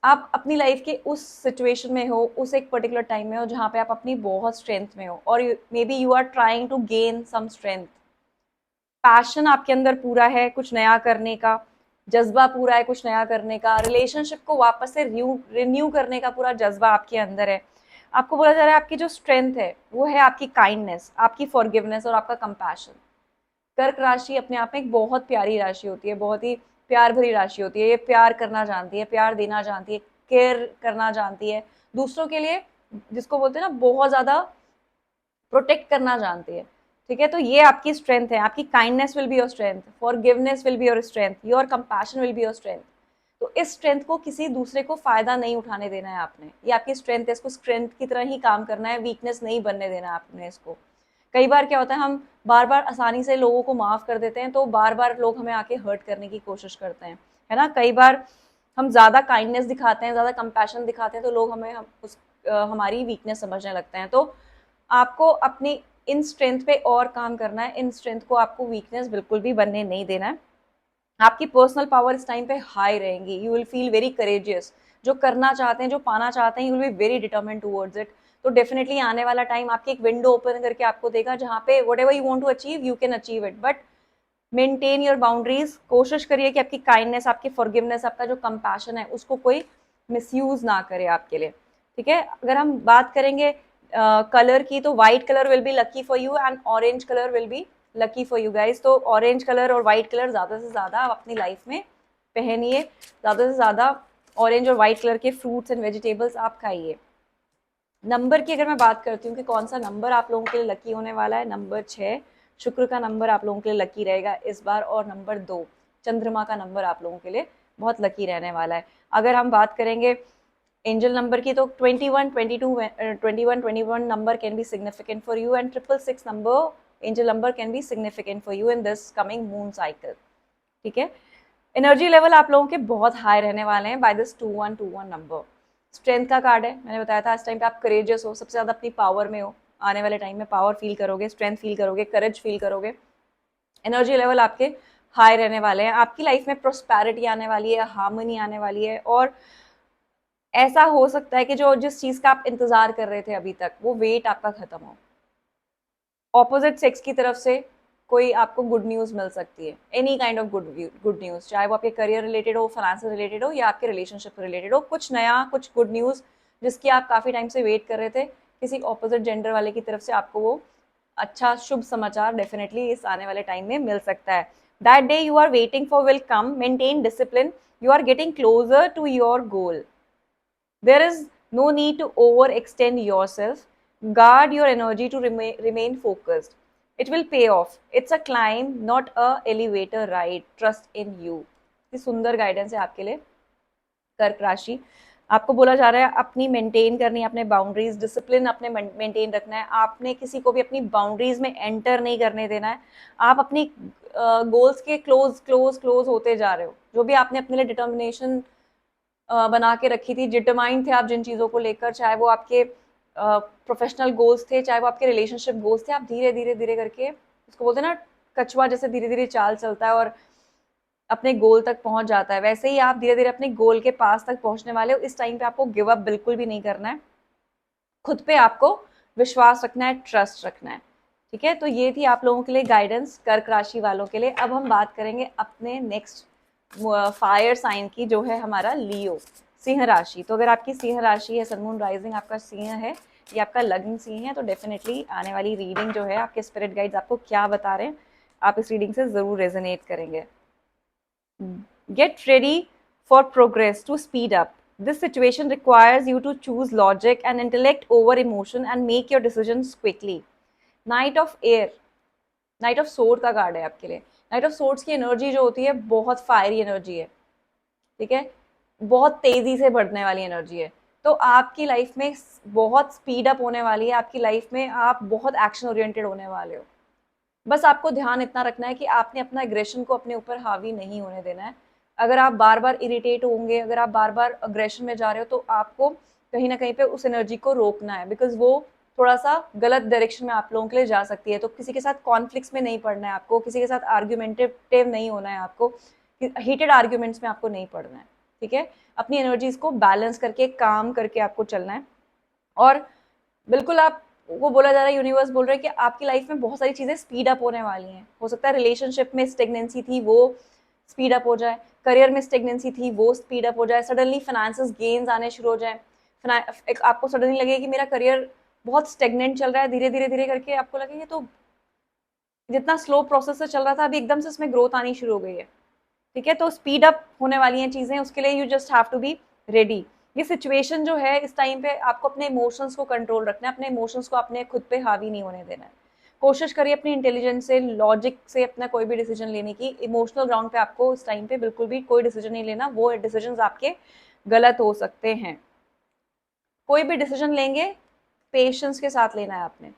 आप अपनी लाइफ के उस सिचुएशन में हो, उस एक पर्टिकुलर टाइम में हो जहाँ पे आप अपनी बहुत स्ट्रेंथ में हो, और maybe you are trying to gain some strength. Passion आपके अंदर पूरा है कुछ नया करने का, जज्बा पूरा है कुछ नया करने का, रिलेशनशिप को वापस से रिन्यू करने का पूरा जज्बा आपके अंदर है। आपको बोला जा रहा है आपकी जो स्ट्रेंथ है वो है आपकी काइंडनेस, आपकी फॉरगिवनेस और आपका कंपैशन। कर्क राशि अपने आप में एक बहुत प्यारी राशि होती है, बहुत ही प्यार भरी राशि होती है। ये प्यार करना जानती है, प्यार देना जानती है, केयर करना जानती है दूसरों के लिए, जिसको बोलते हैं ना बहुत ज्यादा प्रोटेक्ट करना जानती है, ठीक है। तो ये आपकी स्ट्रेंथ है, आपकी kindness will be your strength, forgiveness will be your strength, your compassion will be your strength. तो इस स्ट्रेंथ को किसी दूसरे को फायदा नहीं उठाने देना है आपने, ये आपकी स्ट्रेंथ है, इसको स्ट्रेंथ की तरह ही काम करना है, वीकनेस नहीं बनने देना आपने इसको। कई बार क्या होता है, हम बार बार आसानी से लोगों को माफ कर देते हैं, तो बार बार लोग हमें आके हर्ट करने की कोशिश करते हैं, है ना। कई बार हम ज्यादा काइंडनेस दिखाते हैं, ज्यादा कंपैशन दिखाते हैं, तो लोग हमें हमारी वीकनेस समझने लगते हैं। तो आपको अपनी इन स्ट्रेंथ पे और काम करना है, इन स्ट्रेंथ को आपको वीकनेस बिल्कुल भी बनने नहीं देना है। आपकी पर्सनल पावर इस टाइम पे हाई रहेंगी, you will feel very courageous. जो करना चाहते हैं, जो पाना चाहते हैं, you will be very determined towards it. तो डेफिनेटली आने वाला टाइम आपकी एक विंडो ओपन करके आपको देगा जहाँ पे whatever you want to achieve you can achieve it, but maintain your boundaries. कोशिश करिए कि आपकी काइंडनेस, आपकी फॉरगिवनेस, आपका जो कंपैशन है उसको कोई मिसयूज ना करे आपके लिए, ठीक है। अगर हम बात करेंगे कलर की, तो white colour will be lucky for you and orange colour will be lucky for you guys. तो ऑरेंज कलर और व्हाइट कलर ज्यादा से ज्यादा आप अपनी लाइफ में पहनिए, ज्यादा से ज्यादा ऑरेंज और व्हाइट कलर के फ्रूट्स एंड वेजिटेबल्स आप खाइए। नंबर की अगर मैं बात करती हूँ कि कौन सा नंबर आप लोगों के लिए लकी होने वाला है, नंबर 6 शुक्र का नंबर आप लोगों के लिए लकी रहेगा इस बार, और नंबर 2 चंद्रमा का नंबर आप लोगों के लिए बहुत लकी रहने वाला है। अगर हम बात करेंगे एंजल नंबर की, तो 21 number can be significant for you and 666 number angel number can be significant for you in this coming moon cycle, ठीक है। एनर्जी लेवल आप लोगों के बहुत हाई रहने वाले हैं बाय दिस 2121 नंबर। स्ट्रेंथ का कार्ड है, मैंने बताया था इस टाइम पे आप करेजियस हो, सबसे ज्यादा अपनी पावर में हो, आने वाले टाइम में पावर फील करोगे, स्ट्रेंथ फील करोगे, करेज फील करोगे। एनर्जी लेवल आपके हाई रहने वाले हैं, आपकी लाइफ में प्रोस्पैरिटी आने वाली है, हार्मनी आने वाली है, और ऐसा हो सकता है कि जो जिस चीज का आप इंतजार कर रहे थे अभी तक, वो वेट आपका खत्म हो। ऑपोजिट सेक्स की तरफ से कोई आपको गुड न्यूज़ मिल सकती है, any kind of good news, चाहे वो आपके करियर रिलेटेड हो, फाइनेंस से रिलेटेड हो या आपके रिलेशनशिप रिलेटेड हो, कुछ नया, कुछ गुड न्यूज़ जिसकी आप काफ़ी टाइम से वेट कर रहे थे, किसी ऑपोजिट जेंडर वाले की तरफ से आपको वो अच्छा शुभ समाचार डेफिनेटली इस आने वाले टाइम में मिल सकता है. That day you are waiting for will come, maintain discipline, you are getting closer to your goal. There is no need to overextend yourself. Guard your energy to remain focused. It will pay off. It's a climb, not a elevator ride. Trust in you. ये सुंदर guidance है आपके लिए कर्क राशि. आपको बोला जा रहा है अपनी मेंटेन करनी है, अपने बाउंड्रीज, डिसिप्लिन अपने मेंटेन रखना है. आपने किसी को भी अपनी बाउंड्रीज में एंटर नहीं करने देना है. आप अपनी गोल्स के क्लोज क्लोज क्लोज होते जा रहे हो. जो भी आपने अपने लिए डिटर्मिनेशन बना के रखी थी, डिटरमाइंड थे आप जिन चीज़ों को लेकर, चाहे वो आपके प्रोफेशनल गोल्स थे, चाहे वो आपके रिलेशनशिप गोल्स थे, आप धीरे धीरे धीरे करके, उसको बोलते हैं ना कछुआ जैसे धीरे धीरे चाल चलता है और अपने गोल तक पहुंच जाता है, वैसे ही आप धीरे धीरे अपने गोल के पास तक पहुंचने वाले हो. इस टाइम पे आपको गिव अप बिल्कुल भी नहीं करना है. खुद पे आपको विश्वास रखना है, ट्रस्ट रखना है. ठीक है, तो ये थी आप लोगों के लिए गाइडेंस कर्क राशि वालों के लिए. अब हम बात करेंगे अपने नेक्स्ट फायर साइन की, जो है हमारा लियो, सिंह राशि. तो अगर आपकी सिंह राशि है, सन मून राइजिंग आपका सिंह है, ये आपका लग्न सिंह है, तो डेफिनेटली आने वाली रीडिंग जो है, आपके स्पिरिट गाइड्स आपको क्या बता रहे हैं, आप इस रीडिंग से जरूर रेजोनेट करेंगे. Get ready for progress to speed up. This situation requires you to choose logic and intellect over emotion and make your decisions quickly. Knight of Air, night of sword का card है आपके लिए. Night of swords की energy जो होती है बहुत fiery energy है. ठीक है, बहुत तेजी से बढ़ने वाली एनर्जी है. तो आपकी लाइफ में बहुत स्पीड अप होने वाली है. आपकी लाइफ में आप बहुत एक्शन ओरिएंटेड होने वाले हो. बस आपको ध्यान इतना रखना है कि आपने अपना एग्रेशन को अपने ऊपर हावी नहीं होने देना है. अगर आप बार बार इरिटेट होंगे, अगर आप बार बार अग्रेशन में जा रहे हो, तो आपको कहीं ना कहीं पे उस एनर्जी को रोकना है, बिकॉज वो थोड़ा सा गलत डायरेक्शन में आप लोगों के लिए जा सकती है. तो किसी के साथ कॉन्फ्लिक्ट्स में नहीं पड़ना है आपको, किसी के साथ आर्ग्यूमेंटेटिव नहीं होना है आपको, हीटेड आर्ग्यूमेंट्स में आपको नहीं पड़ना है. ठीक है, अपनी एनर्जीज को बैलेंस करके, काम करके आपको चलना है. और बिल्कुल आप वो बोला जा रहा है, यूनिवर्स बोल रहा है कि आपकी लाइफ में बहुत सारी चीज़ें स्पीड अप होने वाली हैं. हो सकता है रिलेशनशिप में स्टेगनेंसी थी वो स्पीड अप हो जाए, करियर में स्टेगनेंसी थी वो स्पीड अप हो जाए, सडनली फाइनेंसिस गेन्स आने शुरू हो जाए. आपको सडनली लगे कि मेरा करियर बहुत स्टेगनेंट चल रहा है, धीरे धीरे धीरे करके आपको लगे ये तो जितना स्लो प्रोसेस से चल रहा था, अभी एकदम से इसमें ग्रोथ आनी शुरू हो गई है. ठीक है, तो स्पीड अप होने वाली हैं चीज़ें, उसके लिए you just have to be ready. ये सिचुएशन जो है, इस टाइम पे आपको अपने इमोशंस को कंट्रोल रखना है, अपने इमोशंस को अपने खुद पे हावी नहीं होने देना है. कोशिश करिए अपनी इंटेलिजेंस से, लॉजिक से अपना कोई भी डिसीजन लेने की. इमोशनल ग्राउंड पे आपको इस टाइम पे बिल्कुल भी कोई डिसीजन नहीं लेना, वो डिसीजन आपके गलत हो सकते हैं. कोई भी डिसीजन लेंगे पेशेंस के साथ लेना है आपने.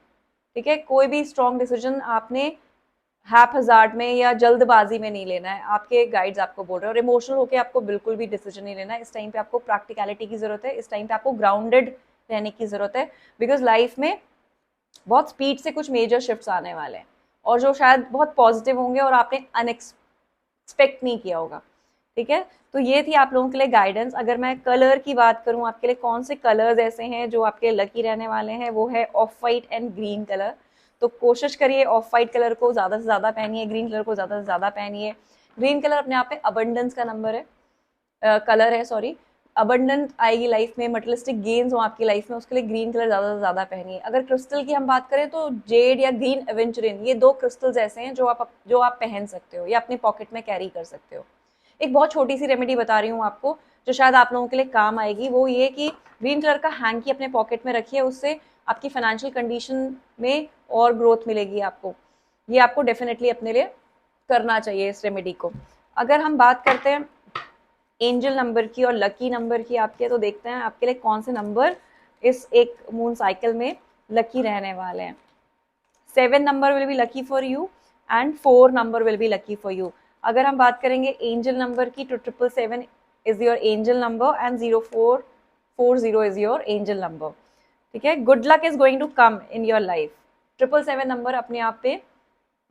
ठीक है, कोई भी स्ट्रॉन्ग डिसीजन आपने हैप-हज़ार्ड में या जल्दबाजी में नहीं लेना है. आपके गाइड्स आपको बोल रहे हैं, और इमोशनल होके आपको बिल्कुल भी डिसीजन नहीं लेना है. इस टाइम पे आपको प्रैक्टिकलिटी की जरूरत है. इस टाइम पे आपको ग्राउंडेड रहने की जरूरत है, बिकॉज लाइफ में बहुत स्पीड से कुछ मेजर शिफ्ट्स आने वाले हैं, और जो शायद बहुत पॉजिटिव होंगे और आपने अनएक्सपेक्ट नहीं किया होगा. ठीक है, तो ये थी आप लोगों के लिए गाइडेंस. अगर मैं कलर की बात करूं, आपके लिए कौन से कलर्स ऐसे हैं जो आपके लकी रहने वाले हैं, वो है of white and green colour. तो कोशिश करिए ऑफ वाइट कलर को ज़्यादा से ज़्यादा पहनिए, ग्रीन कलर को ज़्यादा से ज़्यादा पहनिए. ग्रीन कलर अपने आप में अबंडेंस का नंबर है, कलर है, सॉरी. अबंडेंट आएगी लाइफ में, मटेरियलिस्टिक गेन्स हो आपकी लाइफ में, उसके लिए ग्रीन कलर ज़्यादा से ज़्यादा पहनिए. अगर क्रिस्टल की हम बात करें तो जेड या ग्रीन एवेंचुरिन, ये दो क्रिस्टल्स ऐसे हैं जो आप पहन सकते हो या अपने पॉकेट में कैरी कर सकते हो. एक बहुत छोटी सी रेमेडी बता रही हूँ आपको, जो शायद आप लोगों के लिए काम आएगी. वो ये कि ग्रीन कलर का हैंकी अपने पॉकेट में रखिए, उससे आपकी फाइनेंशियल कंडीशन में और ग्रोथ मिलेगी आपको. ये आपको डेफिनेटली अपने लिए करना चाहिए इस रेमेडी को. अगर हम बात करते हैं एंजल नंबर की और लकी नंबर की आपके, तो देखते हैं आपके लिए कौन से नंबर इस एक मून साइकिल में लकी रहने वाले हैं. 7 number will be lucky for you and 4 number will be lucky for you. अगर हम बात करेंगे एंजल नंबर की, तो 777 is your angel number and 0440 is your angel number. ठीक है, good luck is going to come in your life. 777 number अपने आप पे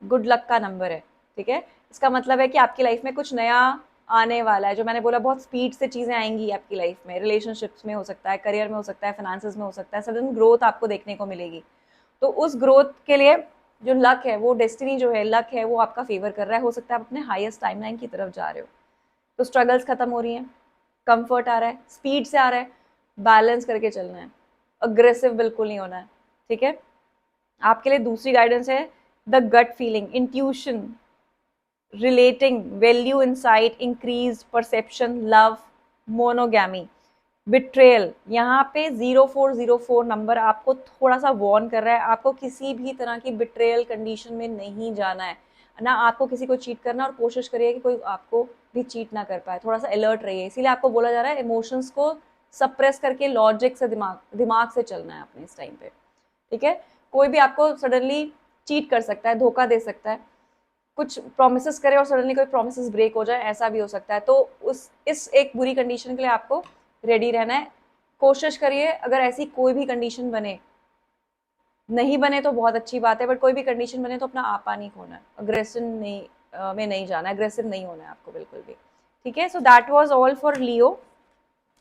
गुड लक का नंबर है. ठीक है, इसका मतलब है कि आपकी लाइफ में कुछ नया आने वाला है. जो मैंने बोला, बहुत स्पीड से चीज़ें आएंगी आपकी लाइफ में, रिलेशनशिप्स में हो सकता है, करियर में हो सकता है, फाइनेंसेस में हो सकता है. सडन ग्रोथ आपको देखने को मिलेगी. तो उस ग्रोथ के लिए जो लक है, वो डेस्टिनी जो है, लक है, वो आपका फेवर कर रहा है। हो सकता है आप अपने हाईएस्ट टाइमलाइन की तरफ जा रहे हो, तो स्ट्रगल्स खत्म हो रही हैं, कंफर्ट आ रहा है, स्पीड से आ रहा है, बैलेंस करके चलना है, अग्रेसिव बिल्कुल नहीं होना है। ठीक है, आपके लिए दूसरी गाइडेंस है the gut feeling, intuition, relating, value, insight, increase perception, love, monogamy, betrayal. यहाँ पे 0404 नंबर आपको थोड़ा सा वॉर्न कर रहा है, आपको किसी भी तरह की बिट्रेयल कंडीशन में नहीं जाना है ना, आपको किसी को चीट करना, और कोशिश करिए कि कोई आपको भी चीट ना कर पाए, थोड़ा सा अलर्ट रहिए। इसीलिए आपको बोला जा रहा है इमोशंस को सप्रेस करके लॉजिक से, दिमाग से चलना है अपने इस टाइम पे। ठीक है, कोई भी आपको सडनली चीट कर सकता है, धोखा दे सकता है, कुछ प्रोमिस करे और सडनली कोई प्रोमिस ब्रेक हो जाए, ऐसा भी हो सकता है। तो इस एक बुरी कंडीशन के लिए आपको रेडी रहना है। कोशिश करिए अगर ऐसी कोई भी कंडीशन बने, नहीं बने तो बहुत अच्छी बात है, बट कोई भी कंडीशन बने तो अपना आपा नहीं खोना है, अग्रेशन नहीं में नहीं जाना है, अग्रेसिव नहीं होना है आपको बिल्कुल भी। ठीक है, so that was all for Leo.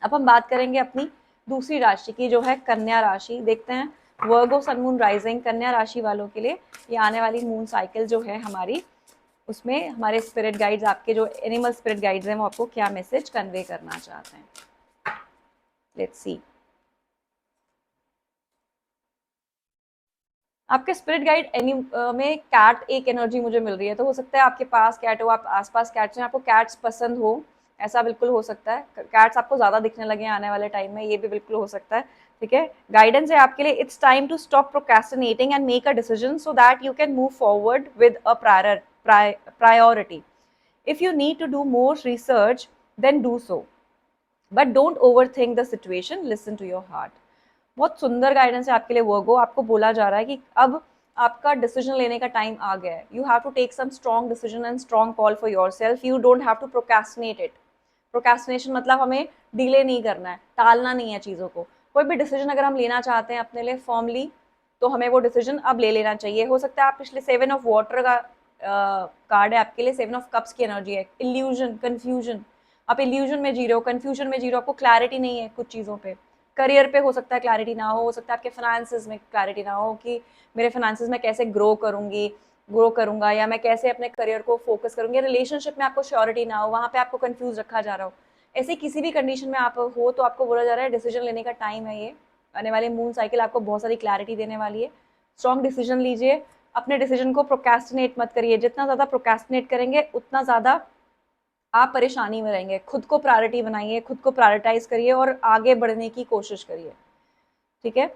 अब हम बात करेंगे अपनी दूसरी राशि की, जो है कन्या राशि। देखते हैं वर्गो सन मून राइजिंग कन्या राशि वालों के लिए ये आने वाली मून साइकिल जो है हमारी, उसमें हमारे स्पिरिट गाइड्स, आपके जो एनिमल स्पिरिट गाइड्स हैं, वो आपको क्या मैसेज कन्वे करना चाहते हैं। Let's see. आपके स्पिरिट गाइड में कैट एक एनर्जी मुझे मिल रही है, तो हो सकता है आपके पास कैट हो, आप आसपास कैट्स हैं, आपको कैट्स पसंद हो, ऐसा बिल्कुल हो सकता है। कैट्स आपको ज्यादा दिखने लगे आने वाले टाइम में, ये भी बिल्कुल हो सकता है। ठीक है, गाइडेंस है आपके लिए, it's time to stop procrastinating and make a decision so that you can move forward with a priority. If you need to do more research then do so, but don't overthink the situation, listen to your heart. बहुत सुंदर guidance है आपके लिए वर्गो। आपको बोला जा रहा है कि अब आपका डिसीजन लेने का टाइम आ गया है। You have to take some strong decision and strong call for yourself. You don't have to procrastinate it. Procrastination मतलब हमें डिले नहीं करना है, टालना नहीं है चीज़ों को। कोई भी डिसीजन अगर हम लेना चाहते हैं अपने लिए फॉर्मली, तो हमें वो डिसीजन अब ले लेना चाहिए। हो सकता है आप पिछले 7 ऑफ वाटर का कार्ड है आपके लिए, 7 ऑफ कप्स की एनर्जी है, इल्यूजन, कंफ्यूजन। आप इल्यूजन में जी रहे हो, कंफ्यूजन में जी रहे हो, आपको क्लैरिटी नहीं है कुछ चीज़ों पे। करियर पे हो सकता है क्लैरिटी ना हो सकता है आपके फाइनेंसेस में क्लैरिटी ना हो कि मेरे फाइनेंसेस में कैसे ग्रो करूंगा, या मैं कैसे अपने करियर को फोकस करूंगी। रिलेशनशिप में आपको श्योरिटी ना हो, वहाँ पे आपको कंफ्यूज रखा जा रहा हो। ऐसे किसी भी कंडीशन में आप हो तो आपको बोला जा रहा है डिसीजन लेने का टाइम है ये। आने वाले मून साइकिल आपको बहुत सारी क्लैरिटी देने वाली है। स्ट्रॉन्ग डिसीजन लीजिए, अपने डिसीजन को प्रोक्रेस्टिनेट मत करिए। जितना ज़्यादा प्रोक्रेस्टिनेट करेंगे उतना ज़्यादा आप परेशानी में रहेंगे। खुद को प्रायोरिटी बनाइए, खुद को प्रायोरिटाइज करिए और आगे बढ़ने की कोशिश करिए। ठीक है,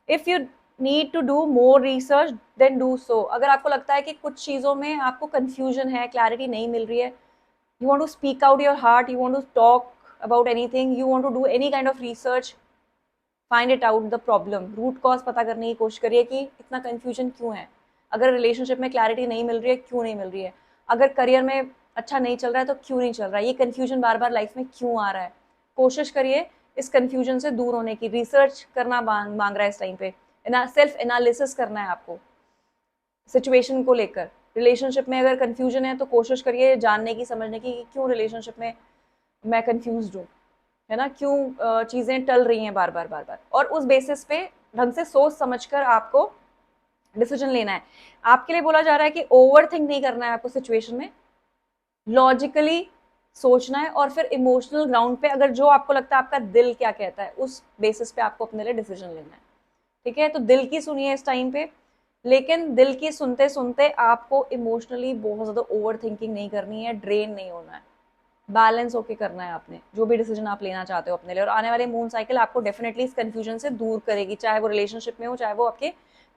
if you need to do more research then do so. अगर आपको लगता है कि कुछ चीज़ों में आपको कंफ्यूजन है, क्लैरिटी नहीं मिल रही है, you want to speak out your heart, you want to talk about anything, you want to do any kind of research, find it out the problem, root cause पता करने की कोशिश करिए कि इतना कंफ्यूजन क्यों है। अगर रिलेशनशिप में क्लैरिटी नहीं मिल रही है, क्यों नहीं मिल रही है। अगर करियर में अच्छा नहीं चल रहा है तो क्यों नहीं चल रहा है, ये कंफ्यूजन बार बार लाइफ में क्यों आ रहा है। कोशिश करिए इस कंफ्यूजन से दूर होने की। रिसर्च करना मांग रहा है इस टाइम पे, सेल्फ एनालिसिस करना है आपको सिचुएशन को लेकर। रिलेशनशिप में अगर कंफ्यूजन है तो कोशिश करिए जानने की, समझने की कि क्यों रिलेशनशिप में मैं कंफ्यूज हूँ, है ना, क्यों चीज़ें टल रही हैं बार बार बार बार। और उस बेसिस पे ढंग से सोच समझकर आपको डिसीजन लेना है। आपके लिए बोला जा रहा है कि ओवर थिंक नहीं करना है आपको सिचुएशन में, लॉजिकली सोचना है, और फिर इमोशनल ग्राउंड पे अगर जो आपको लगता है आपका दिल क्या कहता है, उस बेसिस पे आपको अपने लिए डिसीजन लेना है। ठीक है, तो दिल की सुनिए इस टाइम पे, लेकिन दिल की सुनते सुनते आपको इमोशनली बहुत ज़्यादा ओवर थिंकिंग नहीं करनी है, ड्रेन नहीं होना है। बैलेंस होके करना है आपने जो भी डिसीजन आप लेना चाहते हो अपने लिए। और आने वाले मून साइकिल आपको डेफिनेटली इस कंफ्यूजन से दूर करेगी, चाहे वो रिलेशनशिप में हो, चाहे वो आपके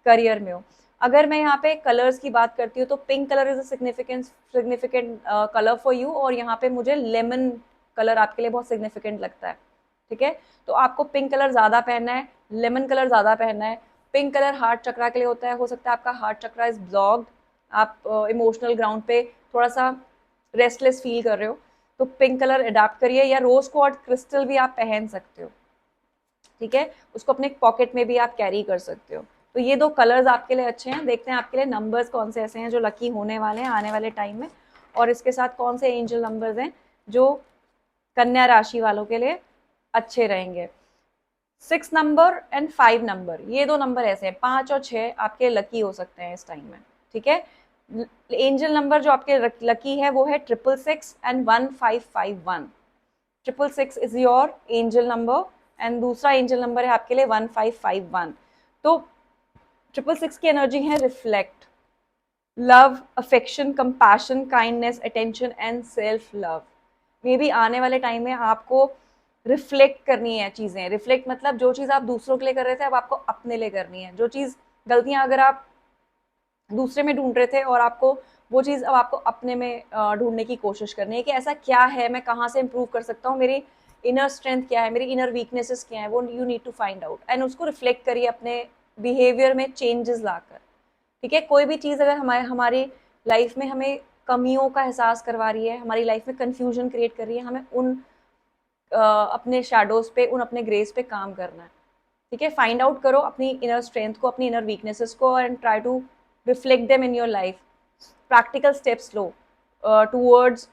करियर में हो। अगर मैं यहाँ पे कलर्स की बात करती हूँ तो pink colour is a significant colour for you, और यहाँ पे मुझे लेमन कलर आपके लिए बहुत सिग्निफिकेंट लगता है। ठीक है, तो आपको पिंक कलर ज्यादा पहनना है, लेमन कलर ज्यादा पहनना है। पिंक कलर हार्ट चक्रा के लिए होता है, हो सकता है आपका हार्ट चक्रा इज ब्लॉक्ड, आप इमोशनल ग्राउंड पे थोड़ा सा रेस्टलेस फील कर रहे हो, तो पिंक कलर अडाप्ट करिए, या रोज क्वार्ट्ज क्रिस्टल भी आप पहन सकते हो। ठीक है, उसको अपने पॉकेट में भी आप कैरी कर सकते हो। तो ये दो कलर्स आपके लिए अच्छे हैं। देखते हैं आपके लिए नंबर्स कौन से ऐसे हैं जो लकी होने वाले हैं आने वाले टाइम में, और इसके साथ कौन से एंजल नंबर्स हैं जो कन्या राशि वालों के लिए अच्छे रहेंगे। 6 नंबर एंड 5 नंबर, ये दो नंबर ऐसे हैं, 5 और 6 आपके लकी हो सकते हैं इस टाइम में। ठीक है। एंजल नंबर जो आपके लकी है वो है 666 and 1551। 666 is your angel number and दूसरा एंजल नंबर है आपके लिए 1551। तो 666 की एनर्जी है reflect, love, affection, compassion, kindness, attention and self love. May be आने वाले टाइम में आपको रिफ्लेक्ट करनी है चीजें। रिफ्लेक्ट मतलब जो चीज आप दूसरों के लिए कर रहे थे अब आपको अपने लिए करनी है। जो चीज गलतियां अगर आप दूसरे में ढूंढ रहे थे और आपको वो चीज अब आपको अपने में ढूंढने की कोशिश करनी है कि ऐसा क्या है, मैं कहाँ से इम्प्रूव कर सकता हूँ, मेरी इनर स्ट्रेंथ क्या है, मेरी इनर वीकनेसेस क्या है, वो you need to find out and उसको रिफ्लेक्ट करिए अपने बिहेवियर में चेंजेस लाकर। ठीक है। कोई भी चीज़ अगर हमारे हमारी लाइफ में हमें कमियों का एहसास करवा रही है, हमारी लाइफ में कंफ्यूजन क्रिएट कर रही है, हमें उन अपने शैडोज पे, उन अपने ग्रेस पे काम करना है। ठीक है। फाइंड आउट करो अपनी इनर स्ट्रेंथ को, अपनी इनर वीकनेसेस को and try to reflect them in your life. Practical steps लो towards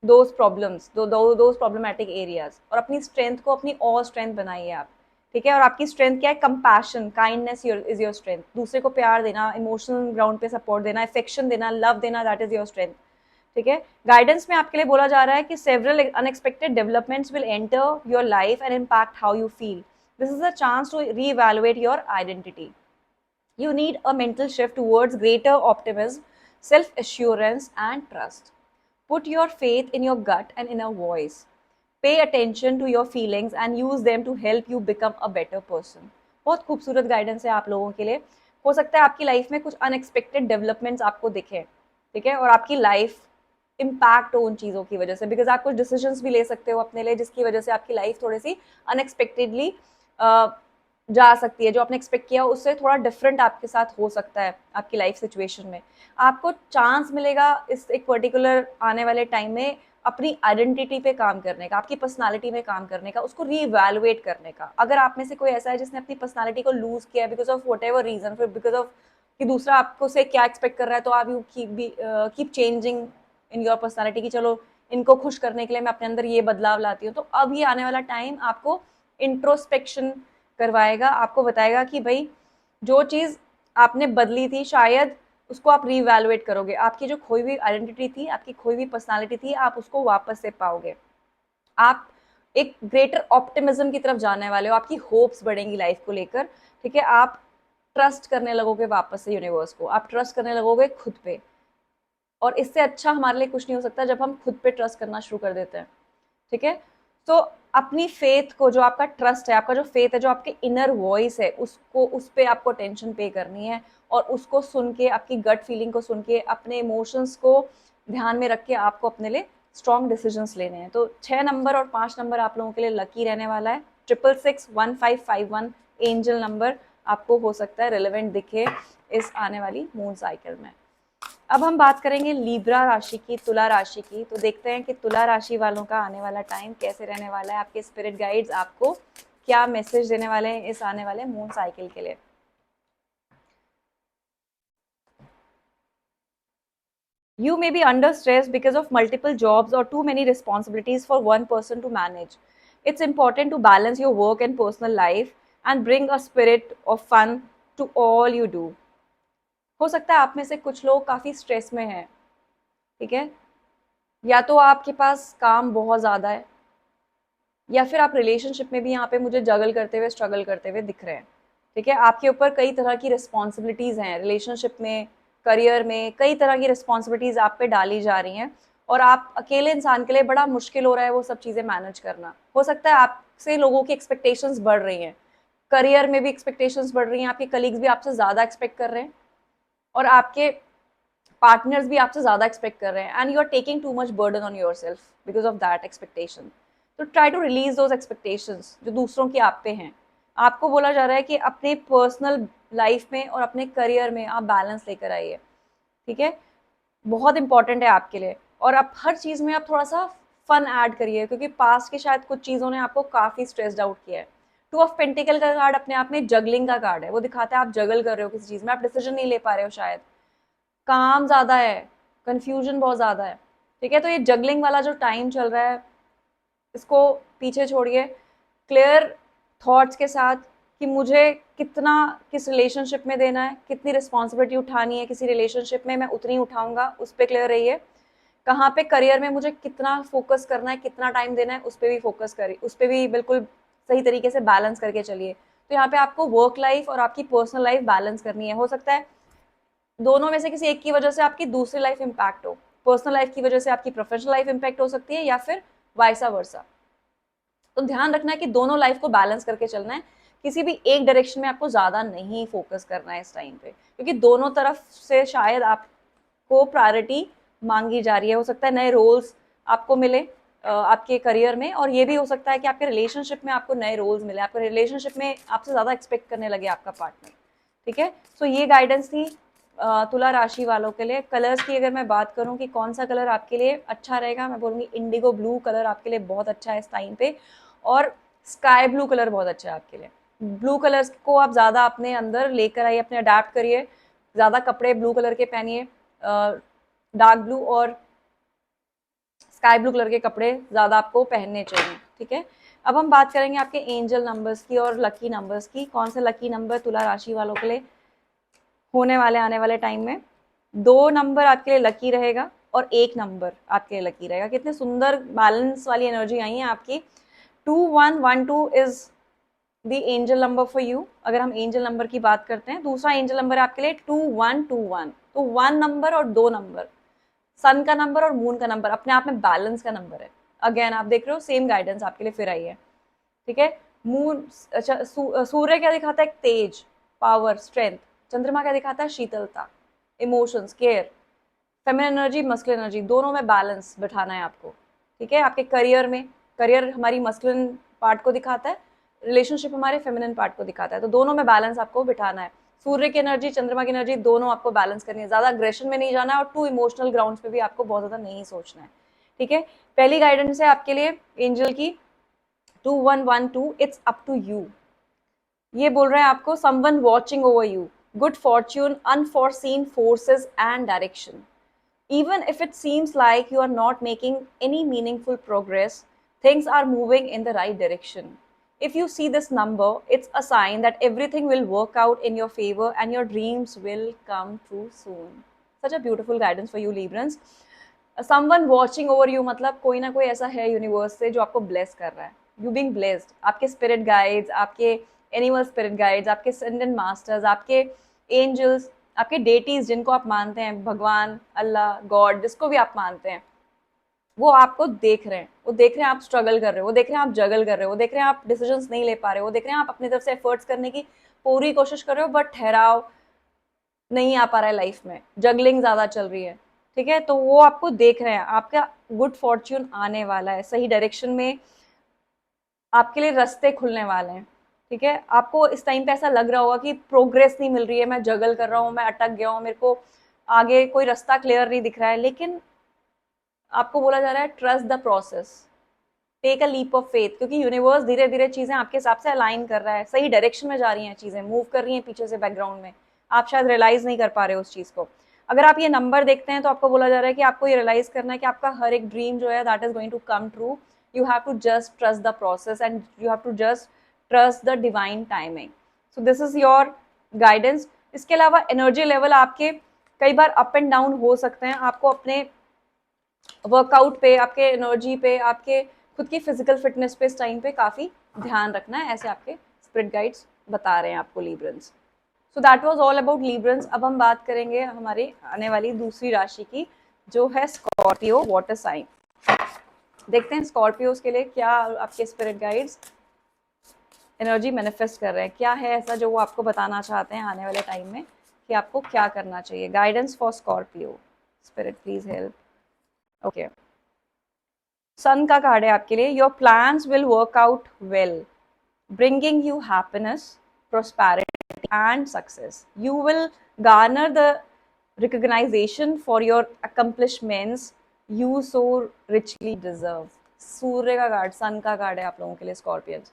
those problems, those problematic areas, और अपनी स्ट्रेंथ को अपनी और स्ट्रेंथ बनाइए आप। ठीक है। और आपकी स्ट्रेंथ क्या है? Compassion, kindness is your strength. दूसरे को प्यार देना, इमोशनल ग्राउंड पे सपोर्ट देना, अफेक्शन देना, लव देना, दैट इज योर स्ट्रेंथ। ठीक है। गाइडेंस में आपके लिए बोला जा रहा है कि several unexpected developments will enter your life and impact how you feel. This is a chance to reevaluate your identity. You need a mental shift towards greater optimism, self assurance, and trust. Put your faith in your gut and inner voice. Pay attention to your feelings and use them to help you become a better person. बहुत खूबसूरत guidance है आप लोगों के लिए। हो सकता है आपकी लाइफ में कुछ अनएक्सपेक्टेड डेवलपमेंट्स आपको दिखे, ठीक है, और आपकी लाइफ इम्पैक्ट हो उन चीज़ों की वजह से, बिकॉज आप कुछ डिसीजंस भी ले सकते हो अपने लिए जिसकी वजह से आपकी लाइफ थोड़ी सी अनएक्सपेक्टेडली जा सकती है। जो आपने एक्सपेक्ट किया उससे थोड़ा डिफरेंट आपके साथ हो सकता है आपकी लाइफ सिचुएशन में। आपको चांस मिलेगा इस एक पर्टिकुलर आने वाले टाइम में अपनी आइडेंटिटी पे काम करने का, आपकी पर्सनालिटी में काम करने का, उसको रीवैल्यूएट करने का। अगर आप में से कोई ऐसा है जिसने अपनी पर्सनालिटी को लूज किया है because of whatever reason, फिर बिकॉज ऑफ कि दूसरा आपको से क्या एक्सपेक्ट कर रहा है, तो आप you keep changing in your personality कि चलो इनको खुश करने के लिए मैं अपने अंदर ये बदलाव लाती हूँ। तो अब ये आने वाला टाइम आपको इंट्रोस्पेक्शन करवाएगा, आपको बताएगा कि भाई जो चीज़ आपने बदली थी शायद उसको आप रीवैल्यूएट करोगे, आपकी जो खोई हुई आइडेंटिटी थी, आपकी खोई हुई पर्सनालिटी थी, आप उसको वापस से पाओगे। आप एक ग्रेटर ऑप्टिमिज्म की तरफ जाने वाले हो, आपकी होप्स बढ़ेंगी लाइफ को लेकर। ठीक है। आप ट्रस्ट करने लगोगे वापस से यूनिवर्स को, आप ट्रस्ट करने लगोगे खुद पे, और इससे अच्छा हमारे लिए कुछ नहीं हो सकता जब हम खुद पे ट्रस्ट करना शुरू कर देते हैं। ठीक है। तो अपनी फेथ को, जो आपका ट्रस्ट है, आपका जो फेथ है, जो आपके इनर वॉइस है, उसको, उस पे आपको टेंशन पे करनी है, और उसको सुन के, आपकी गट फीलिंग को सुन के, अपने इमोशंस को ध्यान में रख के आपको अपने लिए स्ट्रॉन्ग डिसीजंस लेने हैं। तो 6 नंबर और 5 नंबर आप लोगों के लिए लकी रहने वाला है। 666 1551 एंजल नंबर आपको हो सकता है रिलेवेंट दिखे इस आने वाली मून साइकिल में। अब हम बात करेंगे लीब्रा राशि की, तुला राशि की। तो देखते हैं कि तुला राशि वालों का आने वाला टाइम कैसे रहने वाला है, आपके स्पिरिट गाइड्स आपको क्या मैसेज देने वाले हैं इस आने वाले मून साइकिल के लिए। You may be under stress because of multiple jobs or too many responsibilities for one person to manage. It's important to balance your work and personal life and bring a spirit of fun to all you do. हो सकता है आप में से कुछ लोग काफ़ी stress में हैं। ठीक है। या तो आपके पास काम बहुत ज़्यादा है, या फिर आप रिलेशनशिप में भी यहाँ पे मुझे जगल करते हुए, स्ट्रगल करते हुए दिख रहे हैं। ठीक है। आपके ऊपर कई तरह की रिस्पॉन्सिबिलिटीज़ हैं, रिलेशनशिप में, करियर में, कई तरह की रिस्पॉन्सिबिलिटीज़ आप पे डाली जा रही हैं, और आप अकेले इंसान के लिए बड़ा मुश्किल हो रहा है वो सब चीज़ें मैनेज करना। हो सकता है आपसे लोगों की एक्सपेक्टेशंस बढ़ रही हैं, करियर में भी एक्सपेक्टेशंस बढ़ रही हैं, आपके कलीग्स भी आपसे ज़्यादा एक्सपेक्ट कर रहे हैं, और आपके पार्टनर्स भी आपसे ज़्यादा एक्सपेक्ट कर रहे हैं, and you are taking too much burden on yourself because of that expectation. तो try to release those expectations जो दूसरों की आप पे हैं। आपको बोला जा रहा है कि अपने पर्सनल लाइफ में और अपने करियर में आप बैलेंस लेकर आइए। ठीक है। बहुत इंपॉर्टेंट है आपके लिए, और आप हर चीज़ में आप थोड़ा सा फन ऐड करिए, क्योंकि पास्ट के शायद कुछ चीज़ों ने आपको काफ़ी स्ट्रेस्ड आउट किया है। 2 ऑफ पेंटिकल का कार्ड अपने आप में जगलिंग का कार्ड है, वो दिखाता है आप जगल कर रहे हो किसी चीज़ में, आप डिसीजन नहीं ले पा रहे हो, शायद काम ज़्यादा है, कन्फ्यूजन बहुत ज़्यादा है। ठीक है। तो ये जगलिंग वाला जो टाइम चल रहा है, इसको पीछे छोड़िए, क्लियर थॉट्स के साथ कि मुझे कितना किस रिलेशनशिप में देना है, कितनी रिस्पॉन्सिबिलिटी उठानी है किसी रिलेशनशिप में, मैं उतनी उठाऊंगा, उस पर क्लियर रहिए। कहाँ पे करियर में मुझे कितना फोकस करना है, कितना टाइम देना है, उस पर भी फोकस करिए, उस पर भी बिल्कुल सही तरीके से बैलेंस करके चलिए। तो यहाँ पे आपको वर्क लाइफ और आपकी पर्सनल लाइफ बैलेंस करनी है। हो सकता है दोनों में से किसी एक की वजह से आपकी दूसरी लाइफ इम्पैक्ट हो, पर्सनल लाइफ की वजह से आपकी प्रोफेशनल लाइफ इम्पैक्ट हो सकती है, या फिर वाइसा वर्सा। तो ध्यान रखना है कि दोनों लाइफ को बैलेंस करके चलना है, किसी भी एक डायरेक्शन में आपको ज्यादा नहीं फोकस करना है इस टाइम पे, क्योंकि दोनों तरफ से शायद आपको प्रायोरिटी मांगी जा रही है। हो सकता है नए रोल्स आपको मिले आपके करियर में, और ये भी हो सकता है कि आपके रिलेशनशिप में आपको नए रोल्स मिले, आपके रिलेशनशिप में आपसे ज्यादा एक्सपेक्ट करने लगे आपका पार्टनर। ठीक है, सो ये गाइडेंस थी तुला राशि वालों के लिए। कलर्स की अगर मैं बात करूं कि कौन सा कलर आपके लिए अच्छा रहेगा, मैं बोलूंगी इंडिगो ब्लू कलर आपके लिए बहुत अच्छा है इस टाइम पे, और स्काई ब्लू कलर बहुत अच्छा है आपके लिए। ब्लू कलर को आप ज़्यादा अपने अंदर लेकर आइए, अपने अडेप्ट करिए, ज़्यादा कपड़े ब्लू कलर के पहनिए, डार्क ब्लू और स्काई ब्लू कलर के कपड़े ज़्यादा आपको पहनने चाहिए। ठीक है, अब हम बात करेंगे आपके एंजल नंबर्स की और लकी नंबर्स की। कौन से लकी नंबर तुला राशि वालों के लिए होने वाले आने वाले टाइम में। 2 नंबर आपके लिए लकी रहेगा और 1 नंबर आपके लिए लकी रहेगा। कितने सुंदर बैलेंस वाली एनर्जी आई है आपकी। 2112 is the angel number for you. अगर हम एंजल नंबर की बात करते हैं, दूसरा एंजल नंबर आपके लिए 2121। तो 1 नंबर और 2 नंबर, सन का नंबर और मून का नंबर, अपने आप में बैलेंस का नंबर है। अगेन आप देख रहे हो सेम गाइडेंस आपके लिए फिर आई है। ठीक है, मून अच्छा सूर्य क्या दिखाता है, एक तेज, पावर, स्ट्रेंथ। चंद्रमा क्या दिखाता है, शीतलता, emotions, care. Feminine energy, masculine energy, दोनों में बैलेंस बिठाना है आपको। ठीक है, आपके करियर में, करियर हमारी मस्कुलिन पार्ट को दिखाता है, रिलेशनशिप हमारे फेमिनिन पार्ट को दिखाता है, तो दोनों में बैलेंस आपको बिठाना है। सूर्य की एनर्जी, चंद्रमा की एनर्जी, दोनों आपको बैलेंस करनी है। ज्यादा अग्रेशन में नहीं जाना है और टू इमोशनल ग्राउंड पे भी आपको बहुत ज्यादा नहीं सोचना है। ठीक है, पहली गाइडेंस है आपके लिए एंजल की 2112, इट्स अप टू यू। ये बोल रहे हैं आपको someone watching over you, good fortune, unforeseen forces and direction. Even if it seems like you are not making any meaningful progress, things are moving in the right direction. If you see this number, it's a sign that everything will work out in your favor and your dreams will come true soon. Such a beautiful guidance for you, Librans. Someone watching over you मतलब कोई ना कोई ऐसा है universe से जो आपको bless कर रहा है। यू बीइंग ब्लेस्ड, आपके स्पिरिट गाइड्स, आपके एनिमल स्पिरिट गाइड्स, आपके असेंडेंट मास्टर्स, आपके एंजल्स, आपके डेटीज जिनको आप मानते हैं, भगवान, अल्लाह, गॉड, जिसको भी आप मानते हैं, वो आपको देख रहे हैं। वो देख रहे हैं आप स्ट्रगल कर रहे हो, वो देख रहे हैं आप जगल कर रहे हो, वो देख रहे हैं आप डिसीजंस नहीं ले पा रहे हो, वो देख रहे हैं आप अपनी तरफ से एफर्ट्स करने की पूरी कोशिश कर रहे हो, बट ठहराव नहीं आ पा रहा है लाइफ में, जगलिंग ज्यादा चल रही है। ठीक है, तो वो आपको देख रहे हैं, आपका गुड फॉर्च्यून आने वाला है, सही डायरेक्शन में आपके लिए रास्ते खुलने वाले हैं। ठीक है, आपको इस टाइम पे ऐसा लग रहा होगा कि प्रोग्रेस नहीं मिल रही है, मैं जगल कर रहा हूँ, मैं अटक गया हूँ, मेरे को आगे कोई रास्ता क्लियर नहीं दिख रहा है, लेकिन आपको बोला जा रहा है trust the process, take a leap of faith, क्योंकि यूनिवर्स धीरे धीरे चीजें आपके हिसाब से अलाइन कर रहा है, सही डायरेक्शन में जा रही हैं चीजें, मूव कर रही हैं पीछे से बैकग्राउंड में, आप शायद रियलाइज नहीं कर पा रहे हो उस चीज को। अगर आप ये नंबर देखते हैं तो आपको बोला जा रहा है कि आपको ये रियलाइज करना है कि आपका हर एक ड्रीम जो है that is going to come true. You have to just trust the process and you have to just trust the divine timing. So this is your guidance. इसके अलावा एनर्जी लेवल आपके कई बार अप एंड डाउन हो सकते हैं, आपको अपने workout पे, आपके एनर्जी पे, आपके खुद की फिजिकल फिटनेस पे इस टाइम पे काफी ध्यान रखना है, ऐसे आपके स्पिरिट गाइड्स बता रहे हैं आपको, Libras. So that was all about Libras. अब हम बात करेंगे हमारी आने वाली दूसरी राशि की, जो है स्कॉर्पियो वाटर साइन। देखते हैं स्कॉर्पियोज के लिए क्या आपके स्पिरिट गाइड्स एनर्जी मैनिफेस्ट कर रहे हैं, क्या है ऐसा जो वो आपको बताना चाहते हैं आने वाले टाइम में कि आपको क्या करना चाहिए। Guidance for Scorpio, spirit please help. Okay, sun का कार्ड है आपके लिए। Your plans will work out well, bringing you happiness, prosperity and success. You will garner the recognition for your accomplishments you so richly deserve. सूर्य का card, सन का card है आप लोगों के लिए scorpions.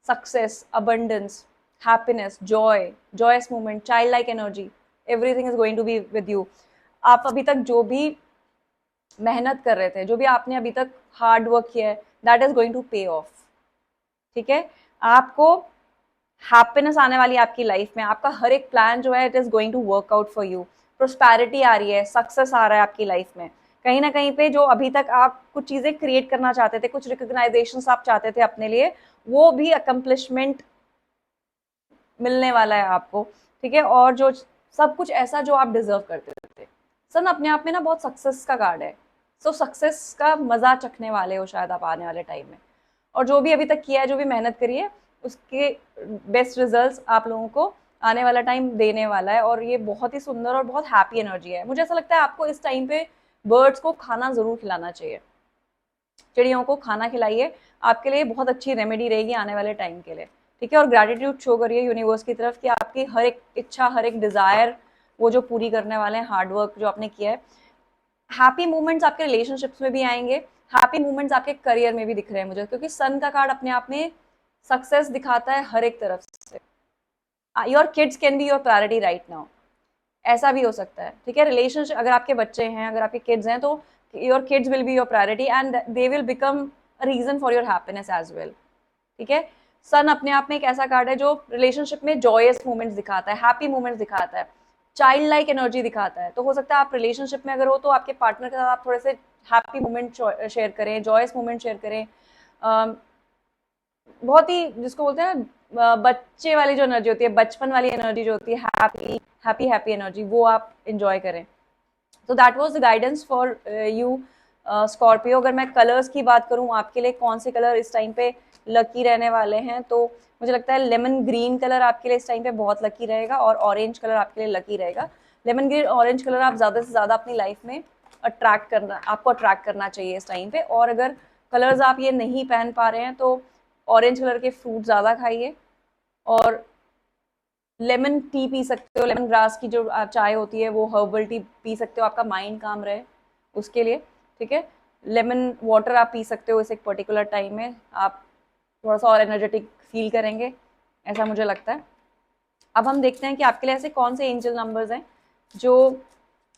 Success, abundance, happiness, joy, joyous moment, child like energy, everything is going to be with you. आप अभी तक जो भी मेहनत कर रहे थे, जो भी आपने अभी तक हार्ड वर्क किया है, that is going to pay of. ठीक है, आपको हैप्पीनेस आने वाली है आपकी लाइफ में, आपका हर एक प्लान जो है it is going to work out for you, prosperity आ रही है, सक्सेस आ रहा है आपकी लाइफ में। कहीं ना कहीं पे जो अभी तक आप कुछ चीजें क्रिएट करना चाहते थे, कुछ रिकॉग्नाइजेशन आप चाहते थे अपने लिए, वो भी अकम्पलिशमेंट मिलने वाला है आपको, ठीक है। और जो सब कुछ ऐसा जो आप डिजर्व करते थे। सन अपने आप में ना बहुत सक्सेस का कार्ड है, सो सक्सेस का मजा चखने वाले हो शायद आप आने वाले टाइम में। और जो भी अभी तक किया है, जो भी मेहनत करी है, उसके बेस्ट रिजल्ट्स आप लोगों को आने वाला टाइम देने वाला है। और ये बहुत ही सुंदर और बहुत हैप्पी एनर्जी है। मुझे ऐसा लगता है आपको इस टाइम पे बर्ड्स को खाना जरूर खिलाना चाहिए, चिड़ियों को खाना खिलाइए, आपके लिए बहुत अच्छी रेमेडी रहेगी आने वाले टाइम के लिए, ठीक है। और ग्रैटिट्यूड शो करिए यूनिवर्स की तरफ कि आपकी हर एक इच्छा, हर एक डिजायर वो जो पूरी करने वाले हैं, हार्डवर्क जो आपने किया है। हैप्पी मोमेंट्स आपके रिलेशनशिप्स में भी आएंगे, हैप्पी मोमेंट्स आपके करियर में भी दिख रहे हैं मुझे, क्योंकि सन का कार्ड अपने आप में सक्सेस दिखाता है हर एक तरफ से। Your kids can be your priority right now, ऐसा भी हो सकता है, ठीक है। रिलेशनशिप, अगर आपके बच्चे हैं, अगर आपके किड्स हैं, तो your kids will be your priority and they will become reason for your happiness as well, ठीक है। सन अपने आप में एक ऐसा कार्ड है जो रिलेशनशिप में जॉयस मोमेंट्स दिखाता है, हैप्पी मोमेंट्स दिखाता है, चाइल्ड लाइक एनर्जी दिखाता है। तो हो सकता है आप रिलेशनशिप में अगर हो तो आपके पार्टनर के साथ आप थोड़े से हैप्पी मोमेंट शेयर करें, जॉयस मोमेंट शेयर करें। बहुत ही जिसको बोलते हैं ना, बच्चे वाली जो एनर्जी होती है, बचपन वाली एनर्जी जो होती है, हैप्पी हैप्पी हैप्पी एनर्जी, वो आप इंजॉय करें। तो that was the guidance for you Scorpio. अगर मैं कलर्स की बात करूं आपके लिए कौन से कलर इस टाइम पे लकी रहने वाले हैं, तो मुझे लगता है लेमन ग्रीन कलर आपके लिए इस टाइम पे बहुत लकी रहेगा, और ऑरेंज कलर आपके लिए लकी रहेगा। लेमन ग्रीन, ऑरेंज कलर आप ज्यादा से ज्यादा अपनी लाइफ में आपको अट्रैक्ट करना चाहिए इस टाइम पे। और अगर कलर्स आप ये नहीं पहन पा रहे हैं तो ऑरेंज कलर के फ्रूट ज्यादा खाइए, और लेमन टी पी सकते हो, लेमन ग्रास की जो चाय होती है वो हर्बल टी पी सकते हो, आपका माइंड काम रहे उसके लिए, ठीक है। लेमन वाटर आप पी सकते हो इस एक पर्टिकुलर टाइम में, आप थोड़ा सा और एनर्जेटिक फील करेंगे, ऐसा मुझे लगता है। अब हम देखते हैं कि आपके लिए ऐसे कौन से एंजल नंबर्स हैं जो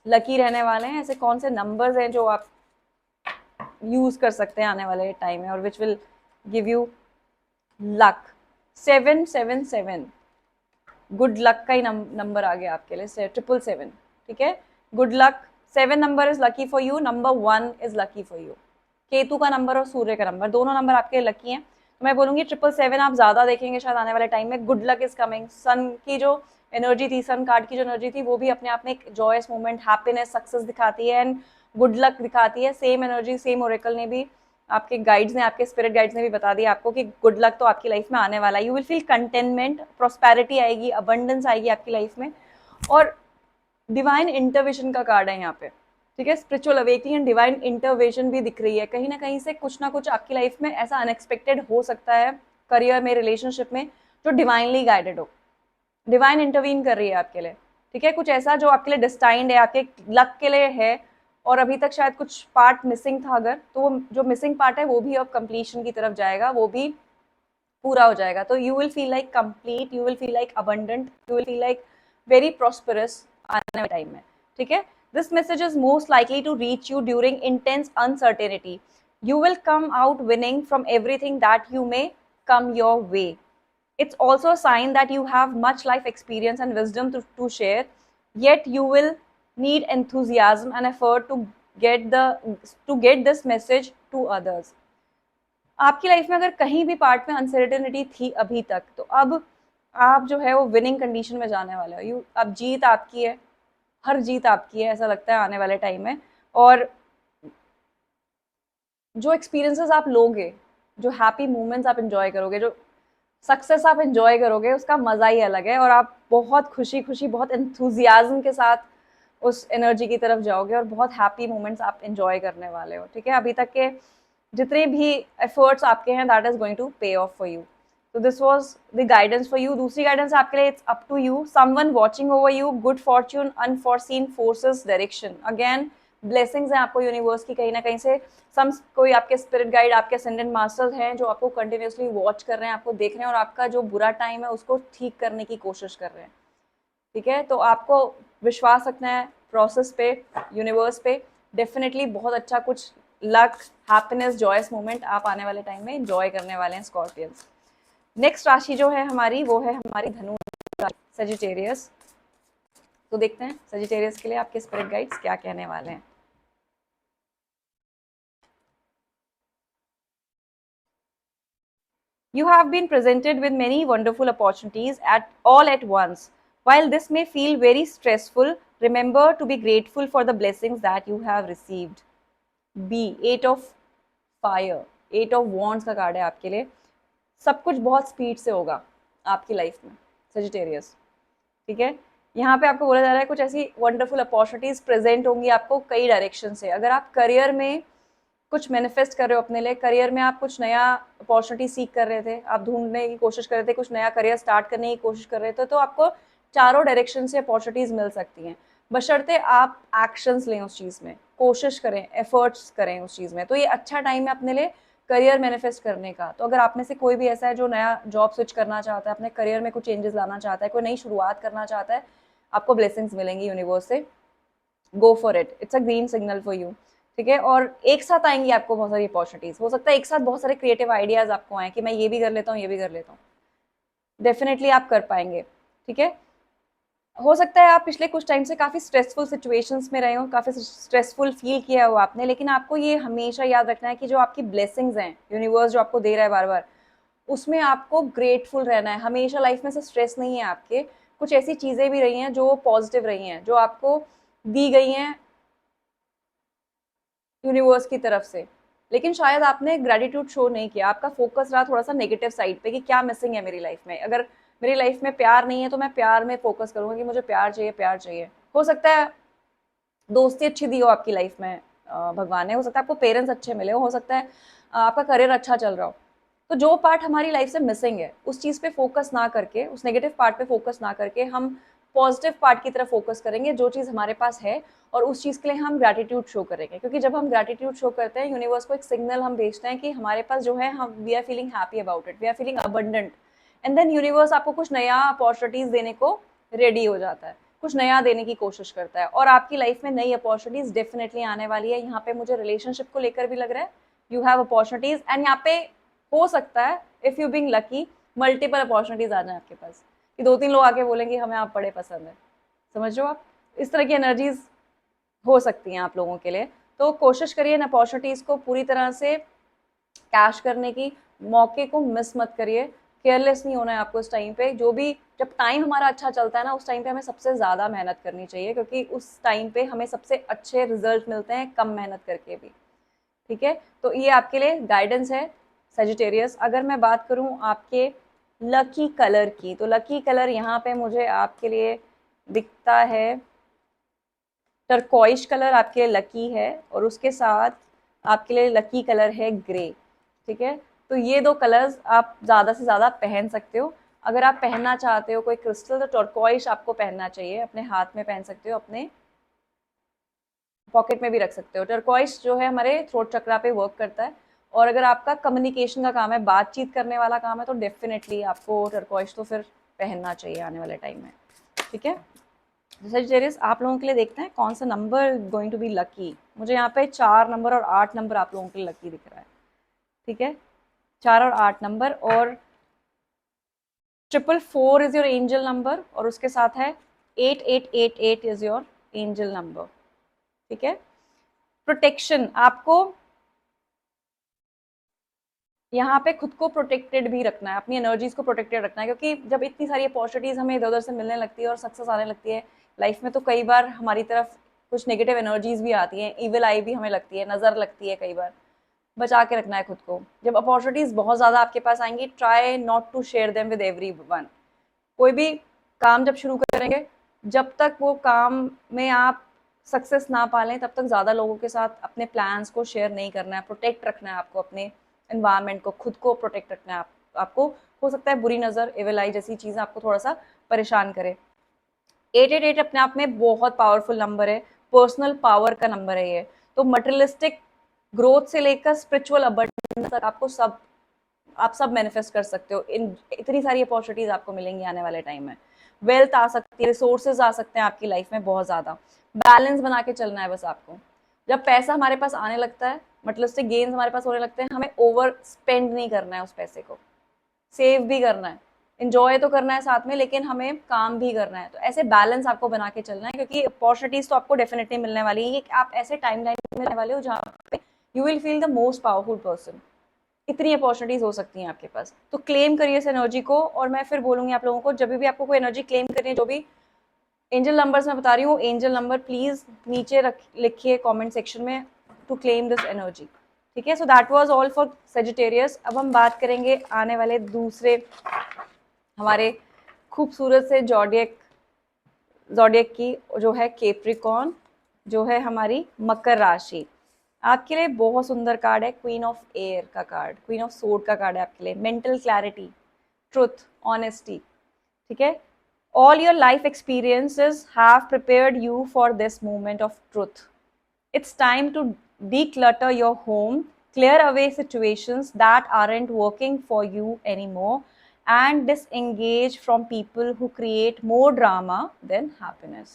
लकी रहने वाले हैं, ऐसे कौन से नंबर्स हैं जो आप यूज कर सकते हैं आने वाले टाइम में और which will give you luck. 777, good luck का ही नंबर आ गया आपके लिए, 777, ठीक है। Good luck, 7 number is lucky for you, number 1 is lucky for you. Ketu का नंबर और सूर्य का नंबर, दोनों नंबर आपके लकी हैं। तो मैं बोलूंगी 777 आप ज्यादा देखेंगे शायद आने वाले टाइम में। Good luck is coming. Sun की जो एनर्जी थी, सन कार्ड की जो एनर्जी थी, वो भी अपने आप में एक जॉयस मोमेंट, हैप्पीनेस, सक्सेस दिखाती है एंड गुड लक दिखाती है। सेम एनर्जी, सेम ओरेकल ने भी, आपके गाइड्स ने, आपके स्पिरिट गाइड्स ने भी बता दिया आपको कि गुड लक तो आपकी लाइफ में आने वाला है। You will feel containment, prosperity आएगी, अबंडेंस आएगी आपकी लाइफ में। और डिवाइन इंटरवेंशन का कार्ड है यहाँ पे, ठीक है। Spiritual awakening and divine intervention भी दिख रही है। कहीं ना कहीं से कुछ ना कुछ आपकी लाइफ में ऐसा अनएक्सपेक्टेड हो सकता है, करियर में, रिलेशनशिप में, जो डिवाइनली गाइडेड हो, डिवाइन इंटरवीन कर रही है आपके लिए, ठीक है। कुछ ऐसा जो आपके लिए डिस्टाइंड है, आपके लक के लिए है, और अभी तक शायद कुछ पार्ट मिसिंग था अगर, तो वो जो मिसिंग पार्ट है वो भी अब कंप्लीशन की तरफ जाएगा, वो भी पूरा हो जाएगा। तो you will feel like complete, you will feel like abundant, you will feel like very prosperous आने वाले टाइम में, ठीक है। This message is most likely to reach you during intense uncertainty. You will come out winning from everything that you may come your way. It's also a sign that you have much life experience and wisdom to share, yet you will need enthusiasm and effort to get this message to others. आपकी life में अगर कहीं भी part में uncertainty थी अभी तक, तो अब आप जो है वो विनिंग कंडीशन में जाने वाले हो। अब जीत आपकी है, हर जीत आपकी है, ऐसा लगता है आने वाले टाइम में। और जो एक्सपीरियंसेस आप लोगे, जो हैप्पी मोमेंट्स आप इंजॉय करोगे, जो सक्सेस आप इंजॉय करोगे, उसका मजा ही अलग है। और आप बहुत खुशी खुशी, बहुत एंथुजियाज्म के साथ उस एनर्जी की तरफ जाओगे और बहुत हैप्पी मोमेंट्स आप इंजॉय करने वाले हो, ठीक है। अभी तक के जितने भी एफर्ट्स आपके हैं, that is going to pay off for you. तो this was the guidance for you. दूसरी गाइडेंस आपके लिए, it's up to you, someone watching over you, good fortune, unforeseen forces, direction. Again blessings हैं आपको universe की कहीं ना कहीं से। सम कोई आपके स्पिरिट गाइड, आपके असेंडेंट मास्टर्स हैं जो आपको कंटिन्यूसली वॉच कर रहे हैं, आपको देख रहे हैं और आपका जो बुरा टाइम है उसको ठीक करने की कोशिश कर रहे हैं, ठीक है। तो आपको विश्वास रखना है प्रोसेस पे, यूनिवर्स पे। डेफिनेटली बहुत अच्छा कुछ लक, हैप्पीनेस, जॉयस मोमेंट आप आने वाले टाइम में एंजॉय करने वाले हैं स्कॉर्पियंस। नेक्स्ट राशि जो है हमारी वो है हमारी धनु राशि, सजिटेरियस। तो देखते हैं सजिटेरियस के लिए आपके स्पिरिट गाइड्स क्या कहने वाले हैं। You have been presented with many wonderful opportunities all at once. While this may feel very stressful, remember to be grateful for the blessings that you have received. B, 8 of fire, 8 of wands का card है आपके लिए। सब कुछ बहुत speed से होगा आपकी लाइफ में सजिटेरियस, ठीक है। यहाँ पे आपको बोला जा रहा है कुछ ऐसी वंडरफुल अपॉर्चुनिटीज प्रेजेंट होंगी आपको कई डायरेक्शन से। अगर आप करियर में कुछ मैनिफेस्ट कर रहे हो अपने लिए, करियर में आप कुछ नया अपॉर्चुनिटी सीख कर रहे थे, आप ढूंढने की कोशिश कर रहे थे, कुछ नया करियर स्टार्ट करने की कोशिश कर रहे थे, तो आपको चारों डायरेक्शन से अपॉर्चुनिटीज मिल सकती हैं, बशर्ते आप एक्शंस लें उस चीज़ में, कोशिश करें, एफर्ट्स करें उस चीज़ में। तो ये अच्छा टाइम है अपने लिए करियर मैनिफेस्ट करने का। तो अगर आप में से कोई भी ऐसा है जो नया जॉब स्विच करना चाहता है, अपने करियर में कुछ चेंजेस लाना चाहता है, कोई नई शुरुआत करना चाहता है, आपको ब्लेसिंग्स मिलेंगी यूनिवर्स से। Go for it, it's a green signal for you, ठीक है। और एक साथ आएंगी आपको बहुत सारी अपॉर्चुनिटीज। हो सकता है एक साथ बहुत सारे क्रिएटिव आइडियाज आपको आए कि मैं ये भी कर लेता हूँ, ये भी कर लेता हूँ, डेफिनेटली आप कर पाएंगे, ठीक है। हो सकता है आप पिछले कुछ टाइम से काफ़ी स्ट्रेसफुल सिचुएशंस में रहे हो, काफ़ी स्ट्रेसफुल फील किया हो आपने, लेकिन आपको ये हमेशा याद रखना है कि जो आपकी ब्लेसिंग्स हैं, यूनिवर्स जो आपको दे रहा है बार बार, उसमें आपको ग्रेटफुल रहना है हमेशा। लाइफ में से स्ट्रेस नहीं है आपके, कुछ ऐसी चीज़ें भी रही हैं जो पॉजिटिव रही हैं, जो आपको दी गई हैं यूनिवर्स की तरफ से, लेकिन शायद आपने ग्रेटिट्यूड शो नहीं किया। आपका फोकस रहा थोड़ा सा नेगेटिव साइड पे कि क्या मिसिंग है मेरी लाइफ में। अगर मेरी लाइफ में प्यार नहीं है तो मैं प्यार में फोकस करूंगा कि मुझे प्यार चाहिए, प्यार चाहिए। हो सकता है दोस्ती अच्छी दी हो आपकी लाइफ में भगवान ने, हो सकता है आपको पेरेंट्स अच्छे मिले हो सकता है आपका करियर अच्छा चल रहा हो। तो जो पार्ट हमारी लाइफ से मिसिंग है उस चीज़ पे फोकस ना करके, उस नेगेटिव पार्ट पे फोकस ना करके हम पॉजिटिव पार्ट की तरफ फोकस करेंगे, जो चीज़ हमारे पास है, और उस चीज़ के लिए हम ग्रैटिट्यूड शो करेंगे। क्योंकि जब हम ग्रैटिट्यूड शो करते हैं, यूनिवर्स को एक सिग्नल हम भेजते हैं कि हमारे पास जो है, हम we are feeling happy about it, we are feeling abundant, and then universe आपको कुछ नया अपॉर्चुनिटीज देने को रेडी हो जाता है, कुछ नया देने की कोशिश करता है। और आपकी लाइफ में नई अपॉर्चुनिटीज डेफिनेटली आने वाली है। यहाँ पे मुझे रिलेशनशिप को लेकर भी लग रहा है यू हैव अपॉर्चुनिटीज, एंड यहाँ पे हो सकता है if you being lucky multiple opportunities आ जाए आपके पास, कि 2-3 लोग आके बोलेंगे हमें आप बड़े पसंद है। समझ लो आप, इस तरह की एनर्जीज हो सकती हैं आप लोगों के लिए। तो कोशिश करिए इन अपॉर्चुनिटीज को पूरी तरह से कैश करने की, मौके को मिस मत करिए, केयरलेस नहीं होना है आपको इस टाइम पे। जो भी जब टाइम हमारा अच्छा चलता है ना, उस टाइम पे हमें सबसे ज़्यादा मेहनत करनी चाहिए, क्योंकि उस टाइम पे हमें सबसे अच्छे रिजल्ट मिलते हैं कम मेहनत करके भी, ठीक है। तो ये आपके लिए गाइडेंस है सजिटेरियस। अगर मैं बात करूं आपके लकी कलर की, तो लकी कलर यहाँ पे मुझे आपके लिए दिखता है टर्कोइश कलर आपके लिए लकी है, और उसके साथ आपके लिए लकी कलर है ग्रे, ठीक है। तो ये दो कलर्स आप ज़्यादा से ज़्यादा पहन सकते हो। अगर आप पहनना चाहते हो कोई क्रिस्टल, तो टर्कोइश आपको पहनना चाहिए, अपने हाथ में पहन सकते हो, अपने पॉकेट में भी रख सकते हो। टर्कोइश जो है हमारे थ्रोट चक्रा पे वर्क करता है, और अगर आपका कम्युनिकेशन का काम है, बातचीत करने वाला काम है, तो डेफिनेटली आपको टर्कोइश तो फिर पहनना चाहिए आने वाले टाइम में, ठीक है। सजिटेरियस आप लोगों के लिए देखते हैं कौन सा number going to be lucky. मुझे यहाँ पे 4 नंबर और 8 नंबर आप लोगों के लिए लकी दिख रहा है, ठीक है। 4 और 8 नंबर, और 444 इज योर एंजल नंबर, और उसके साथ है 8888 इज योर एंजल नंबर, ठीक है। प्रोटेक्शन, आपको यहाँ पे खुद को प्रोटेक्टेड भी रखना है, अपनी एनर्जीज को प्रोटेक्टेड रखना है, क्योंकि जब इतनी सारी अपॉर्चुनिटीज हमें इधर उधर से मिलने लगती है और सक्सेस आने लगती है लाइफ में, तो कई बार हमारी तरफ कुछ नेगेटिव एनर्जीज भी आती हैं, इविल आई भी हमें लगती है, नजर लगती है कई बार। बचा के रखना है खुद को। जब अपॉर्चुनिटीज बहुत ज्यादा आपके पास आएंगी, try not to share them with everyone. कोई भी काम जब शुरू करेंगे, जब तक वो काम में आप सक्सेस ना पालें, तब तक ज़्यादा लोगों के साथ अपने प्लान्स को शेयर नहीं करना है। प्रोटेक्ट रखना है आपको अपने एनवायरनमेंट को, खुद को प्रोटेक्ट रखना है आपको। हो सकता है बुरी नज़र, एविल आई जैसी चीज़ें आपको थोड़ा सा परेशान करे। 888 अपने आप में बहुत पावरफुल नंबर है, पर्सनल पावर का नंबर है ये। तो मटेरियलिस्टिक ग्रोथ से लेकर स्पिरिचुअल अबंडेंस तक आप सब मैनिफेस्ट कर सकते हो। इतनी सारी अपॉर्चुनिटीज आपको मिलेंगी आने वाले टाइम में। वेल्थ आ सकती है, रिसोर्सेज आ सकते हैं आपकी लाइफ में बहुत ज़्यादा। बैलेंस बना के चलना है बस आपको। जब पैसा हमारे पास आने लगता है, मतलब से गेन्स हमारे पास होने लगते हैं, हमें ओवर स्पेंड नहीं करना है उस पैसे को, सेव भी करना है, एंजॉय तो करना है साथ में, लेकिन हमें काम भी करना है। तो ऐसे बैलेंस आपको बना के चलना है, क्योंकि अपॉर्चुनिटीज तो आपको डेफिनेटली मिलने वाली है। कि आप ऐसे टाइम लाइन में रहने वाले हो जहाँ पे you will feel the most powerful person. इतनी अपॉर्चुनिटीज हो सकती हैं आपके पास, तो क्लेम करिए इस एनर्जी को। और मैं फिर बोलूंगी आप लोगों को, जब भी आपको कोई एनर्जी क्लेम करनी है, जो भी एंजल नंबर्स मैं बता रही हूँ, एंजल नंबर प्लीज नीचे लिखिए कमेंट सेक्शन में, टू क्लेम दिस एनर्जी। ठीक है, so that was all for Sagittarius. अब हम बात करेंगे आने वाले दूसरे हमारे खूबसूरत से जॉडियक की, जो है कैप्रिकॉर्न, जो है हमारी मकर राशि। आपके लिए बहुत सुंदर कार्ड है, क्वीन ऑफ एयर का कार्ड, क्वीन ऑफ सोर्ड का कार्ड है आपके लिए। Mental clarity, truth, honesty. ठीक है, all your life experiences have prepared you for this moment of truth. It's time to declutter your home, clear away situations that aren't working for you anymore, and disengage from people who create more drama than happiness.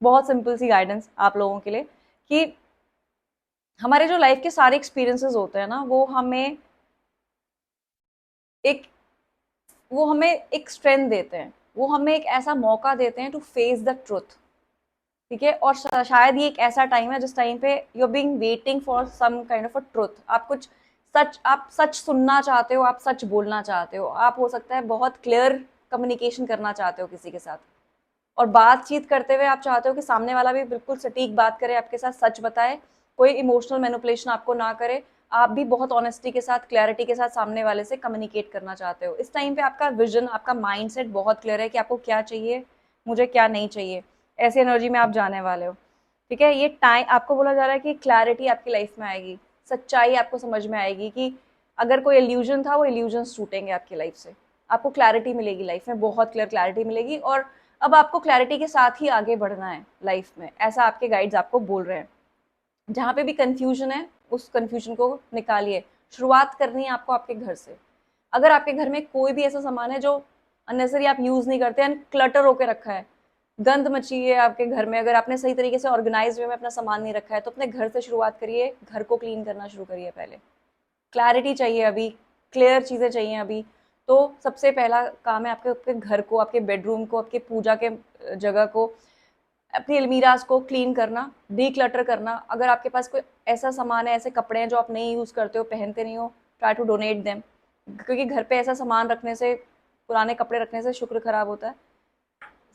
बहुत simple सी guidance आप लोगों के लिए, कि हमारे जो life के सारे एक्सपीरियंसेस होते हैं ना, एक वो हमें एक स्ट्रेंथ देते हैं, वो हमें एक ऐसा मौका देते हैं टू फेस द ट्रुथ। ठीक है, और शायद ये एक ऐसा टाइम है जिस टाइम पे you are being waiting for some kind of a truth. आप सच सुनना चाहते हो, आप सच बोलना चाहते हो, आप हो सकता है बहुत क्लियर कम्युनिकेशन करना चाहते हो किसी के साथ, और बातचीत करते हुए आप चाहते हो कि सामने वाला भी बिल्कुल सटीक बात करे, आपके साथ सच बताए, कोई इमोशनल मैनिपुलेशन आपको ना करे। आप भी बहुत ऑनेस्टी के साथ, क्लैरिटी के साथ सामने वाले से कम्युनिकेट करना चाहते हो। इस टाइम पे आपका विजन, आपका माइंडसेट बहुत क्लियर है कि आपको क्या चाहिए, मुझे क्या नहीं चाहिए। ऐसी एनर्जी में आप जाने वाले हो। ठीक है, ये टाइम आपको बोला जा रहा है कि क्लैरिटी आपकी लाइफ में आएगी, सच्चाई आपको समझ में आएगी कि अगर कोई इल्यूजन था, वो इल्यूजन टूटेंगे आपकी लाइफ से। आपको क्लैरिटी मिलेगी लाइफ में, बहुत क्लियर क्लैरिटी मिलेगी, और अब आपको क्लैरिटी के साथ ही आगे बढ़ना है लाइफ में, ऐसा आपके गाइड्स आपको बोल रहे हैं। जहाँ पे भी कंफ्यूजन है, उस कंफ्यूजन को निकालिए। शुरुआत करनी है आपको आपके घर से। अगर आपके घर में कोई भी ऐसा सामान है जो अननेसरी आप यूज नहीं करते हैं, क्लटर होकर रखा है, गंद मची है आपके घर में, अगर आपने सही तरीके से ऑर्गेनाइज वे में अपना सामान नहीं रखा है, तो अपने घर से शुरुआत करिए, घर को क्लीन करना शुरू करिए पहले। क्लैरिटी चाहिए अभी, क्लियर चीज़ें चाहिए अभी। तो सबसे पहला काम है आपके आपके घर को, आपके बेडरूम को, आपके पूजा के जगह को, अपनी अलमीराज को क्लीन करना, डीक्लटर करना। अगर आपके पास कोई ऐसा सामान है, ऐसे कपड़े हैं जो आप नहीं यूज़ करते हो, पहनते नहीं हो, ट्राई टू डोनेट देम। क्योंकि घर पे ऐसा सामान रखने से, पुराने कपड़े रखने से शुक्र खराब होता है।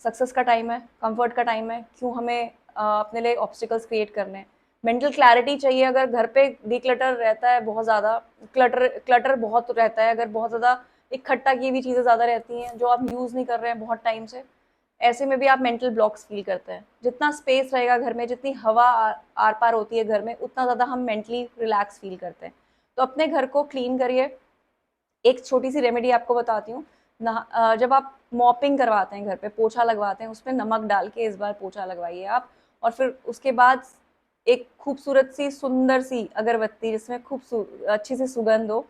सक्सेस का टाइम है, कंफर्ट का टाइम है, क्यों हमें अपने लिए ऑब्स्टिकल्स क्रिएट करने हैं। मेंटल क्लैरिटी चाहिए। अगर घर पे डिक्लटर रहता है बहुत ज़्यादा, क्लटर क्लटर बहुत रहता है, अगर बहुत ज़्यादा इकट्ठा की हुई चीज़ें ज़्यादा रहती हैं जो आप यूज़ नहीं कर रहे हैं बहुत टाइम से, ऐसे में भी आप मेंटल ब्लॉक्स फील करते हैं। जितना स्पेस रहेगा घर में, जितनी हवा आर पार होती है घर में, उतना ज़्यादा हम मेंटली रिलैक्स फील करते हैं। तो अपने घर को क्लीन करिए। एक छोटी सी रेमेडी आपको बताती हूँ। जब आप मॉपिंग करवाते हैं घर पे, पोछा लगवाते हैं, उसमें नमक डाल के इस बार पोछा लगवाइए आप। और फिर उसके बाद एक खूबसूरत सी सुंदर सी अगरबत्ती, जिसमें अच्छी सी सुगंध हो,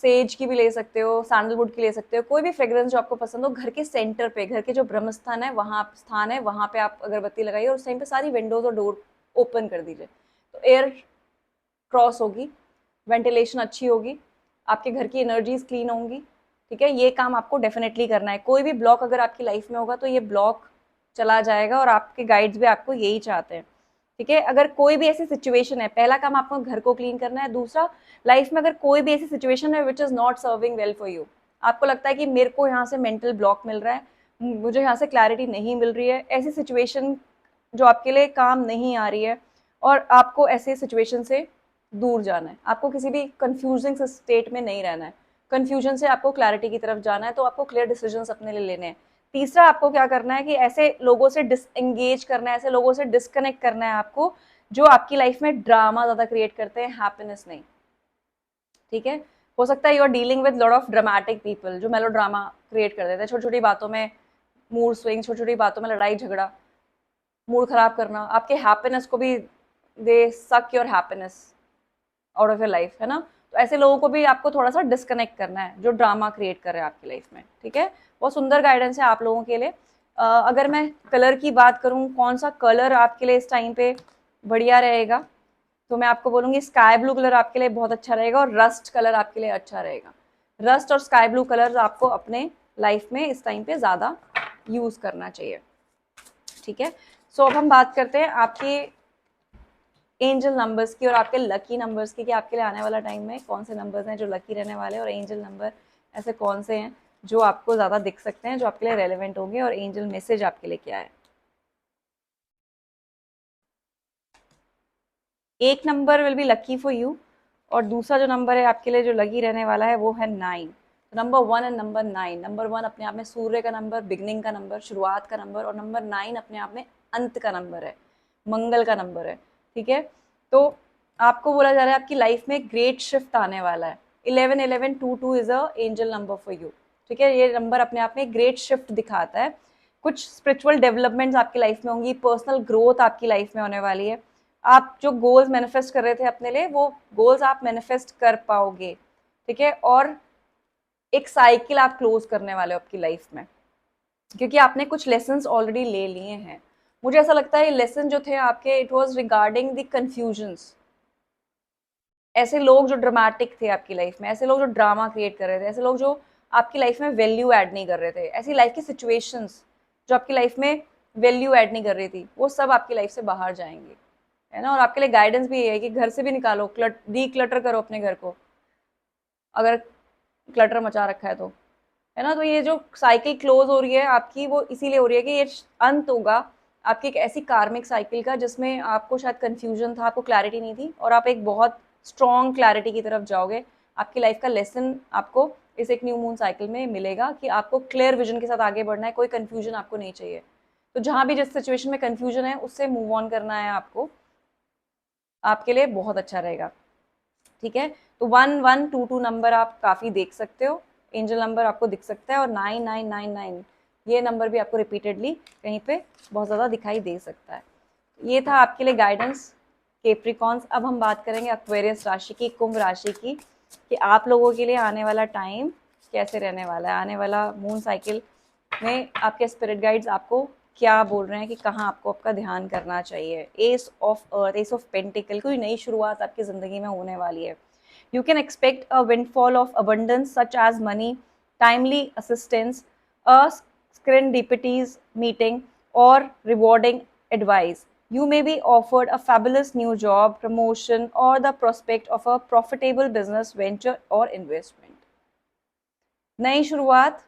सेज की भी ले सकते हो, सैंडलवुड की ले सकते हो, कोई भी फ्रेग्रेंस जो आपको पसंद हो, घर के सेंटर पे, घर के जो ब्रह्म स्थान है वहाँ पे आप अगरबत्ती लगाइए, और उस टाइम पे सारी विंडोज और डोर ओपन कर दीजिए। तो एयर क्रॉस होगी, वेंटिलेशन अच्छी होगी, आपके घर की एनर्जीज क्लीन होंगी। ठीक है, ये काम आपको डेफिनेटली करना है। कोई भी ब्लॉक अगर आपकी लाइफ में होगा तो ये ब्लॉक चला जाएगा, और आपके गाइड्स भी आपको यही चाहते हैं। ठीक है, अगर कोई भी ऐसी सिचुएशन है, पहला काम आपको घर को क्लीन करना है। दूसरा, लाइफ में अगर कोई भी ऐसी सिचुएशन है which is not serving well for you, आपको लगता है कि मेरे को यहाँ से मेंटल ब्लॉक मिल रहा है, मुझे यहाँ से क्लैरिटी नहीं मिल रही है, ऐसी सिचुएशन जो आपके लिए काम नहीं आ रही है, और आपको ऐसे सिचुएशन से दूर जाना है, आपको किसी भी कंफ्यूजिंग स्टेट में नहीं रहना है, कंफ्यूजन से आपको क्लैरिटी की तरफ जाना है। तो आपको क्लियर डिसीजंस अपने लिए लेने हैं। तीसरा, आपको क्या करना है कि ऐसे लोगों से डिसएंगेज करना है, ऐसे लोगों से डिस्कनेक्ट करना है आपको जो आपकी लाइफ में ड्रामा ज्यादा क्रिएट करते हैं, हैप्पीनेस नहीं। ठीक है, हो सकता है you are dealing with lot of dramatic people जो मेलो ड्रामा क्रिएट कर देते हैं, छोटी छोटी बातों में मूड स्विंग, छोटी छोटी बातों में लड़ाई झगड़ा, मूड खराब करना, आपके हैप्पीनेस को भी, दे सक your happiness out of your life, है ना। तो ऐसे लोगों को भी आपको थोड़ा सा डिस्कनेक्ट करना है जो ड्रामा क्रिएट कर रहे हैं आपकी लाइफ में। ठीक है, बहुत सुंदर गाइडेंस है आप लोगों के लिए। अगर मैं कलर की बात करूं, कौन सा कलर आपके लिए इस टाइम पे बढ़िया रहेगा, तो मैं आपको बोलूंगी स्काई ब्लू कलर आपके लिए बहुत अच्छा रहेगा, और रस्ट कलर आपके लिए अच्छा रहेगा। रस्ट और स्काई ब्लू कलर्स आपको अपने लाइफ में इस टाइम पे ज़्यादा यूज़ करना चाहिए, ठीक है। सो अब हम बात करते हैं आपके एंजल नंबर्स की और आपके लकी नंबर्स की, कि आपके लिए आने वाला टाइम में कौन से नंबर्स हैं जो लकी रहने वाले हैं, और एंजल नंबर ऐसे कौन से हैं जो आपको ज़्यादा दिख सकते हैं, जो आपके लिए रेलेवेंट होंगे, और एंजल मैसेज आपके लिए क्या है। एक number will be lucky for you, और दूसरा जो नंबर है आपके लिए जो लकी रहने वाला है वो है 9। नंबर 1 एंड नंबर 9, नंबर 1 अपने आप में सूर्य का नंबर, बिगनिंग का नंबर, शुरुआत का नंबर, और नंबर 9 अपने आप में अंत का नंबर है, मंगल का नंबर है, ठीक है। तो आपको बोला जा रहा है आपकी लाइफ में ग्रेट शिफ्ट आने वाला है। 111122 is a angel number for you, ठीक है। ये नंबर अपने आप में ग्रेट शिफ्ट दिखाता है। कुछ स्पिरिचुअल डेवलपमेंट्स आपकी लाइफ में होंगी, पर्सनल ग्रोथ आपकी लाइफ में होने वाली है। आप जो गोल्स मैनिफेस्ट कर रहे थे अपने लिए, वो गोल्स आप मैनिफेस्ट कर पाओगे, ठीक है। और एक साइकिल आप क्लोज करने वाले हो आपकी लाइफ में, क्योंकि आपने कुछ लेसन्स ऑलरेडी ले लिए हैं। मुझे ऐसा लगता है ये लेसन जो थे आपके, it was regarding the confusions. ऐसे लोग जो ड्रामेटिक थे आपकी लाइफ में, ऐसे लोग जो ड्रामा क्रिएट कर रहे थे, ऐसे लोग जो आपकी लाइफ में वैल्यू ऐड नहीं कर रहे थे, ऐसी लाइफ की सिचुएशंस जो आपकी लाइफ में वैल्यू ऐड नहीं कर रही थी, वो सब आपकी लाइफ से बाहर जाएंगी, है ना। और आपके लिए गाइडेंस भी ये है कि घर से भी निकालो, डी क्लटर करो अपने घर को, अगर क्लटर मचा रखा है तो, है ना। तो ये जो साइकिल क्लोज हो रही है आपकी, वो इसीलिए हो रही है कि ये अंत होगा आपकी एक ऐसी कार्मिक साइकिल का जिसमें आपको शायद कंफ्यूजन था, आपको क्लैरिटी नहीं थी, और आप एक बहुत स्ट्रॉन्ग क्लैरिटी की तरफ जाओगे। आपकी लाइफ का लेसन आपको इस एक न्यू मून साइकिल में मिलेगा कि आपको क्लियर विजन के साथ आगे बढ़ना है, कोई कंफ्यूजन आपको नहीं चाहिए। तो जहां भी जिस सिचुएशन में कंफ्यूजन है उससे मूव ऑन करना है आपको, आपके लिए बहुत अच्छा रहेगा, ठीक है। तो 1122 नंबर आप काफ़ी देख सकते हो, एंजल नंबर आपको दिख सकता है, और 9999 ये नंबर भी आपको रिपीटेडली कहीं पे बहुत ज़्यादा दिखाई दे सकता है। ये था आपके लिए गाइडेंस केप्रिकॉन्स। अब हम बात करेंगे एक्वेरियस राशि की, कुंभ राशि की, कि आप लोगों के लिए आने वाला टाइम कैसे रहने वाला है। आने वाला मून साइकिल में आपके स्पिरिट गाइड्स आपको क्या बोल रहे हैं कि कहाँ आपको आपका ध्यान करना चाहिए। S of earth, S of pentacle, कोई नई शुरुआत आपकी ज़िंदगी में होने वाली है। You can expect a windfall of abundance such as money, timely assistance, a serendipity's meeting, or rewarding advice. You may be offered a fabulous new job, promotion, or the prospect of a profitable business venture or investment. नई शुरुआत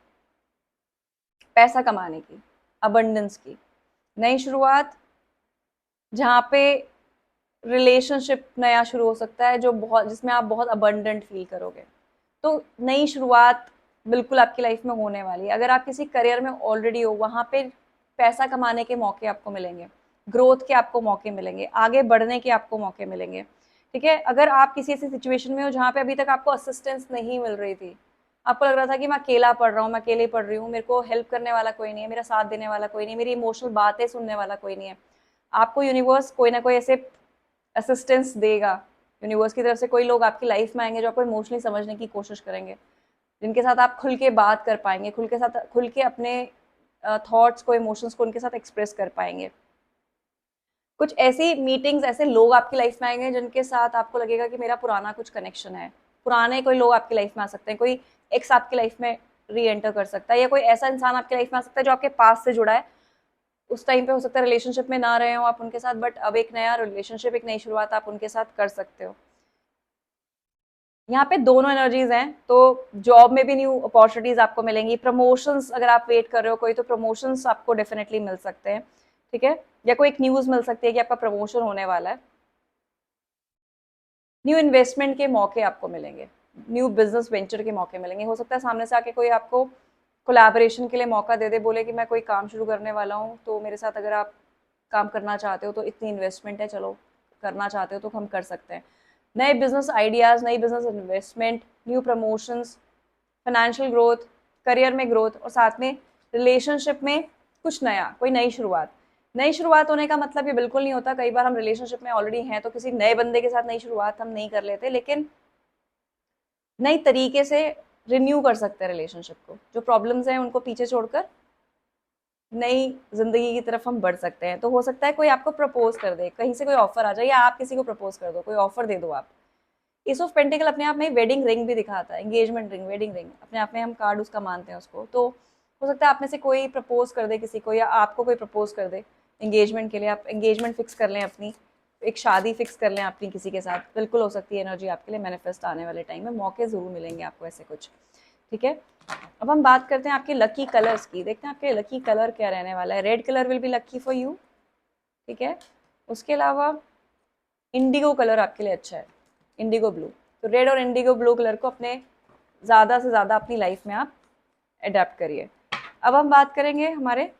पैसा कमाने की, abundance की। नई शुरुआत जहाँ पे रिलेशनशिप नया शुरू हो सकता है, जो बहुत, जिसमें आप बहुत अबंडेंट फील करोगे। तो नई शुरुआत बिल्कुल आपकी लाइफ में होने वाली है। अगर आप किसी करियर में ऑलरेडी हो, वहाँ पे पैसा कमाने के मौके आपको मिलेंगे, ग्रोथ के आपको मौके मिलेंगे, आगे बढ़ने के आपको मौके मिलेंगे, ठीक है। अगर आप किसी ऐसी सिचुएशन में हो जहाँ पे अभी तक आपको असिस्टेंस नहीं मिल रही थी, आपको लग रहा था कि मैं अकेला पढ़ रहा हूँ, मैं अकेले पढ़ रही हूँ, मेरे को हेल्प करने वाला कोई नहीं है, मेरा साथ देने वाला कोई नहीं है, मेरी इमोशनल बातें सुनने वाला कोई नहीं है, आपको यूनिवर्स कोई ना कोई ऐसे असिस्टेंस देगा। यूनिवर्स की तरफ से कोई लोग आपकी लाइफ में आएंगे जो आपको इमोशनली समझने की कोशिश करेंगे, जिनके साथ आप खुल के बात कर पाएंगे, खुल के अपने थॉट्स को, इमोशंस को उनके साथ एक्सप्रेस कर पाएंगे। कुछ ऐसी मीटिंग्स, ऐसे लोग आपकी लाइफ में आएंगे जिनके साथ आपको लगेगा कि मेरा पुराना कुछ कनेक्शन है। पुराने कोई लोग आपकी लाइफ में आ सकते हैं, कोई एक्स आपकी लाइफ में री एंटर कर सकता है, या कोई ऐसा इंसान आपकी लाइफ में आ सकता है जो आपके पास से जुड़ा है। उस टाइम पे हो सकता है रिलेशनशिप में ना रहे हो आप उनके साथ, बट अब एक नया रिलेशनशिप, एक नई शुरुआत आप उनके साथ कर सकते हो। यहाँ पे दोनों एनर्जीज हैं, तो जॉब में भी न्यू अपॉर्चुनिटीज आपको मिलेंगी। प्रमोशंस अगर आप वेट कर रहे हो कोई, तो प्रमोशंस आपको डेफिनेटली मिल सकते हैं, ठीक है। या कोई एक न्यूज मिल सकती है कि आपका प्रमोशन होने वाला है। न्यू इन्वेस्टमेंट के मौके आपको मिलेंगे, न्यू बिजनेस वेंचर के मौके मिलेंगे। हो सकता है सामने से आके कोई आपको कोलैबोरेशन के लिए मौका दे दे, बोले कि मैं कोई काम शुरू करने वाला हूँ, तो मेरे साथ अगर आप काम करना चाहते हो तो इतनी इन्वेस्टमेंट है, चलो करना चाहते हो तो हम कर सकते हैं। नए बिजनेस आइडियाज़, नई business investment, new promotions, financial growth, career में ग्रोथ, और साथ में रिलेशनशिप में कुछ नया, कोई नई शुरुआत। नई शुरुआत होने का मतलब ये बिल्कुल नहीं होता, कई बार हम रिलेशनशिप में ऑलरेडी हैं तो किसी नए बंदे के साथ नई शुरुआत हम नहीं कर लेते, लेकिन नई तरीके से रिन्यू कर सकते हैं रिलेशनशिप को। जो प्रॉब्लम्स हैं उनको पीछे छोड़कर नई जिंदगी की तरफ हम बढ़ सकते हैं। तो हो सकता है कोई आपको प्रपोज कर दे, कहीं से कोई ऑफर आ जाए, या आप किसी को प्रपोज कर दो, कोई ऑफर दे दो आप एस ऑफ पेंटिकल अपने आप में वेडिंग रिंग भी दिखाता है, एंगेजमेंट रिंग, वेडिंग रिंग अपने आप में हम कार्ड उसका मानते हैं उसको। तो हो सकता है आप में से कोई प्रपोज कर दे किसी को, या आपको कोई प्रपोज कर दे एंगेजमेंट के लिए, आप एंगेजमेंट फिक्स कर लें अपनी, एक शादी फिक्स कर लें अपनी किसी के साथ, बिल्कुल हो सकती है एनर्जी आपके लिए मैनिफेस्ट आने वाले टाइम में, मौके ज़रूर मिलेंगे आपको ऐसे कुछ। ठीक है, अब हम बात करते हैं आपके लकी कलर्स की, देखते हैं आपके लकी कलर क्या रहने वाला है। Red colour will be lucky for you. ठीक है, उसके अलावा इंडिगो कलर आपके लिए अच्छा है, इंडिगो ब्लू। तो रेड और इंडिगो ब्लू कलर को अपने ज़्यादा से ज़्यादा अपनी लाइफ में आप अडेप्ट करिए। अब हम बात करेंगे हमारे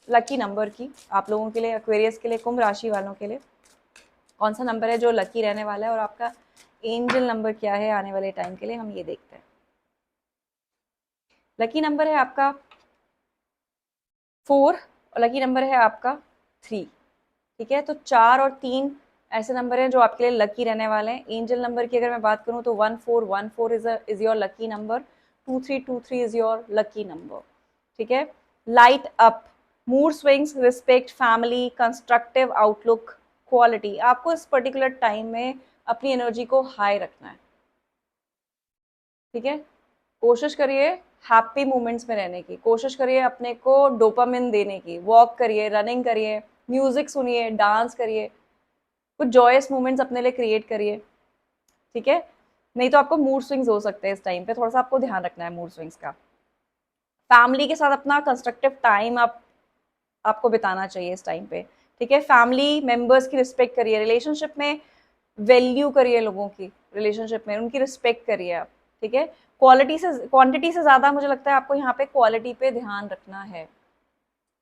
लकी नंबर की, आप लोगों के लिए, एक्वेरियस के लिए, कुंभ राशि वालों के लिए कौन सा नंबर है जो लकी रहने वाला है, और आपका एंजल नंबर क्या है आने वाले टाइम के लिए, हम ये देखते हैं। लकी नंबर है आपका 4 और लकी नंबर है आपका 3। ठीक है, तो 4 और 3 ऐसे नंबर हैं जो आपके लिए लकी रहने वाले हैं। एंजल नंबर की अगर मैं बात करूं तो 1414 is your lucky number, 2323 is your lucky number. ठीक है, light up, mood swings, respect, family, constructive outlook, quality. आपको इस पर्टिकुलर टाइम में अपनी एनर्जी को हाई रखना है। ठीक है, कोशिश करिए हैप्पी मोमेंट्स में रहने की, कोशिश करिए अपने को डोपामिन देने की, वॉक करिए, रनिंग करिए, म्यूजिक सुनिए, डांस करिए, कुछ जॉयस मोमेंट्स अपने लिए क्रिएट करिए। ठीक है, नहीं तो आपको मूड स्विंग्स हो सकते हैं इस टाइम पे, थोड़ा सा आपको ध्यान रखना है मूड स्विंग्स का। फैमिली के साथ अपना कंस्ट्रक्टिव टाइम आपको बिताना चाहिए इस टाइम पे। ठीक है, फैमिली मेंबर्स की रिस्पेक्ट करिए, रिलेशनशिप में वैल्यू करिए लोगों की, रिलेशनशिप में उनकी रिस्पेक्ट करिए आप। ठीक है, क्वालिटी से क्वांटिटी से ज़्यादा मुझे लगता है आपको यहाँ पे क्वालिटी पे ध्यान रखना है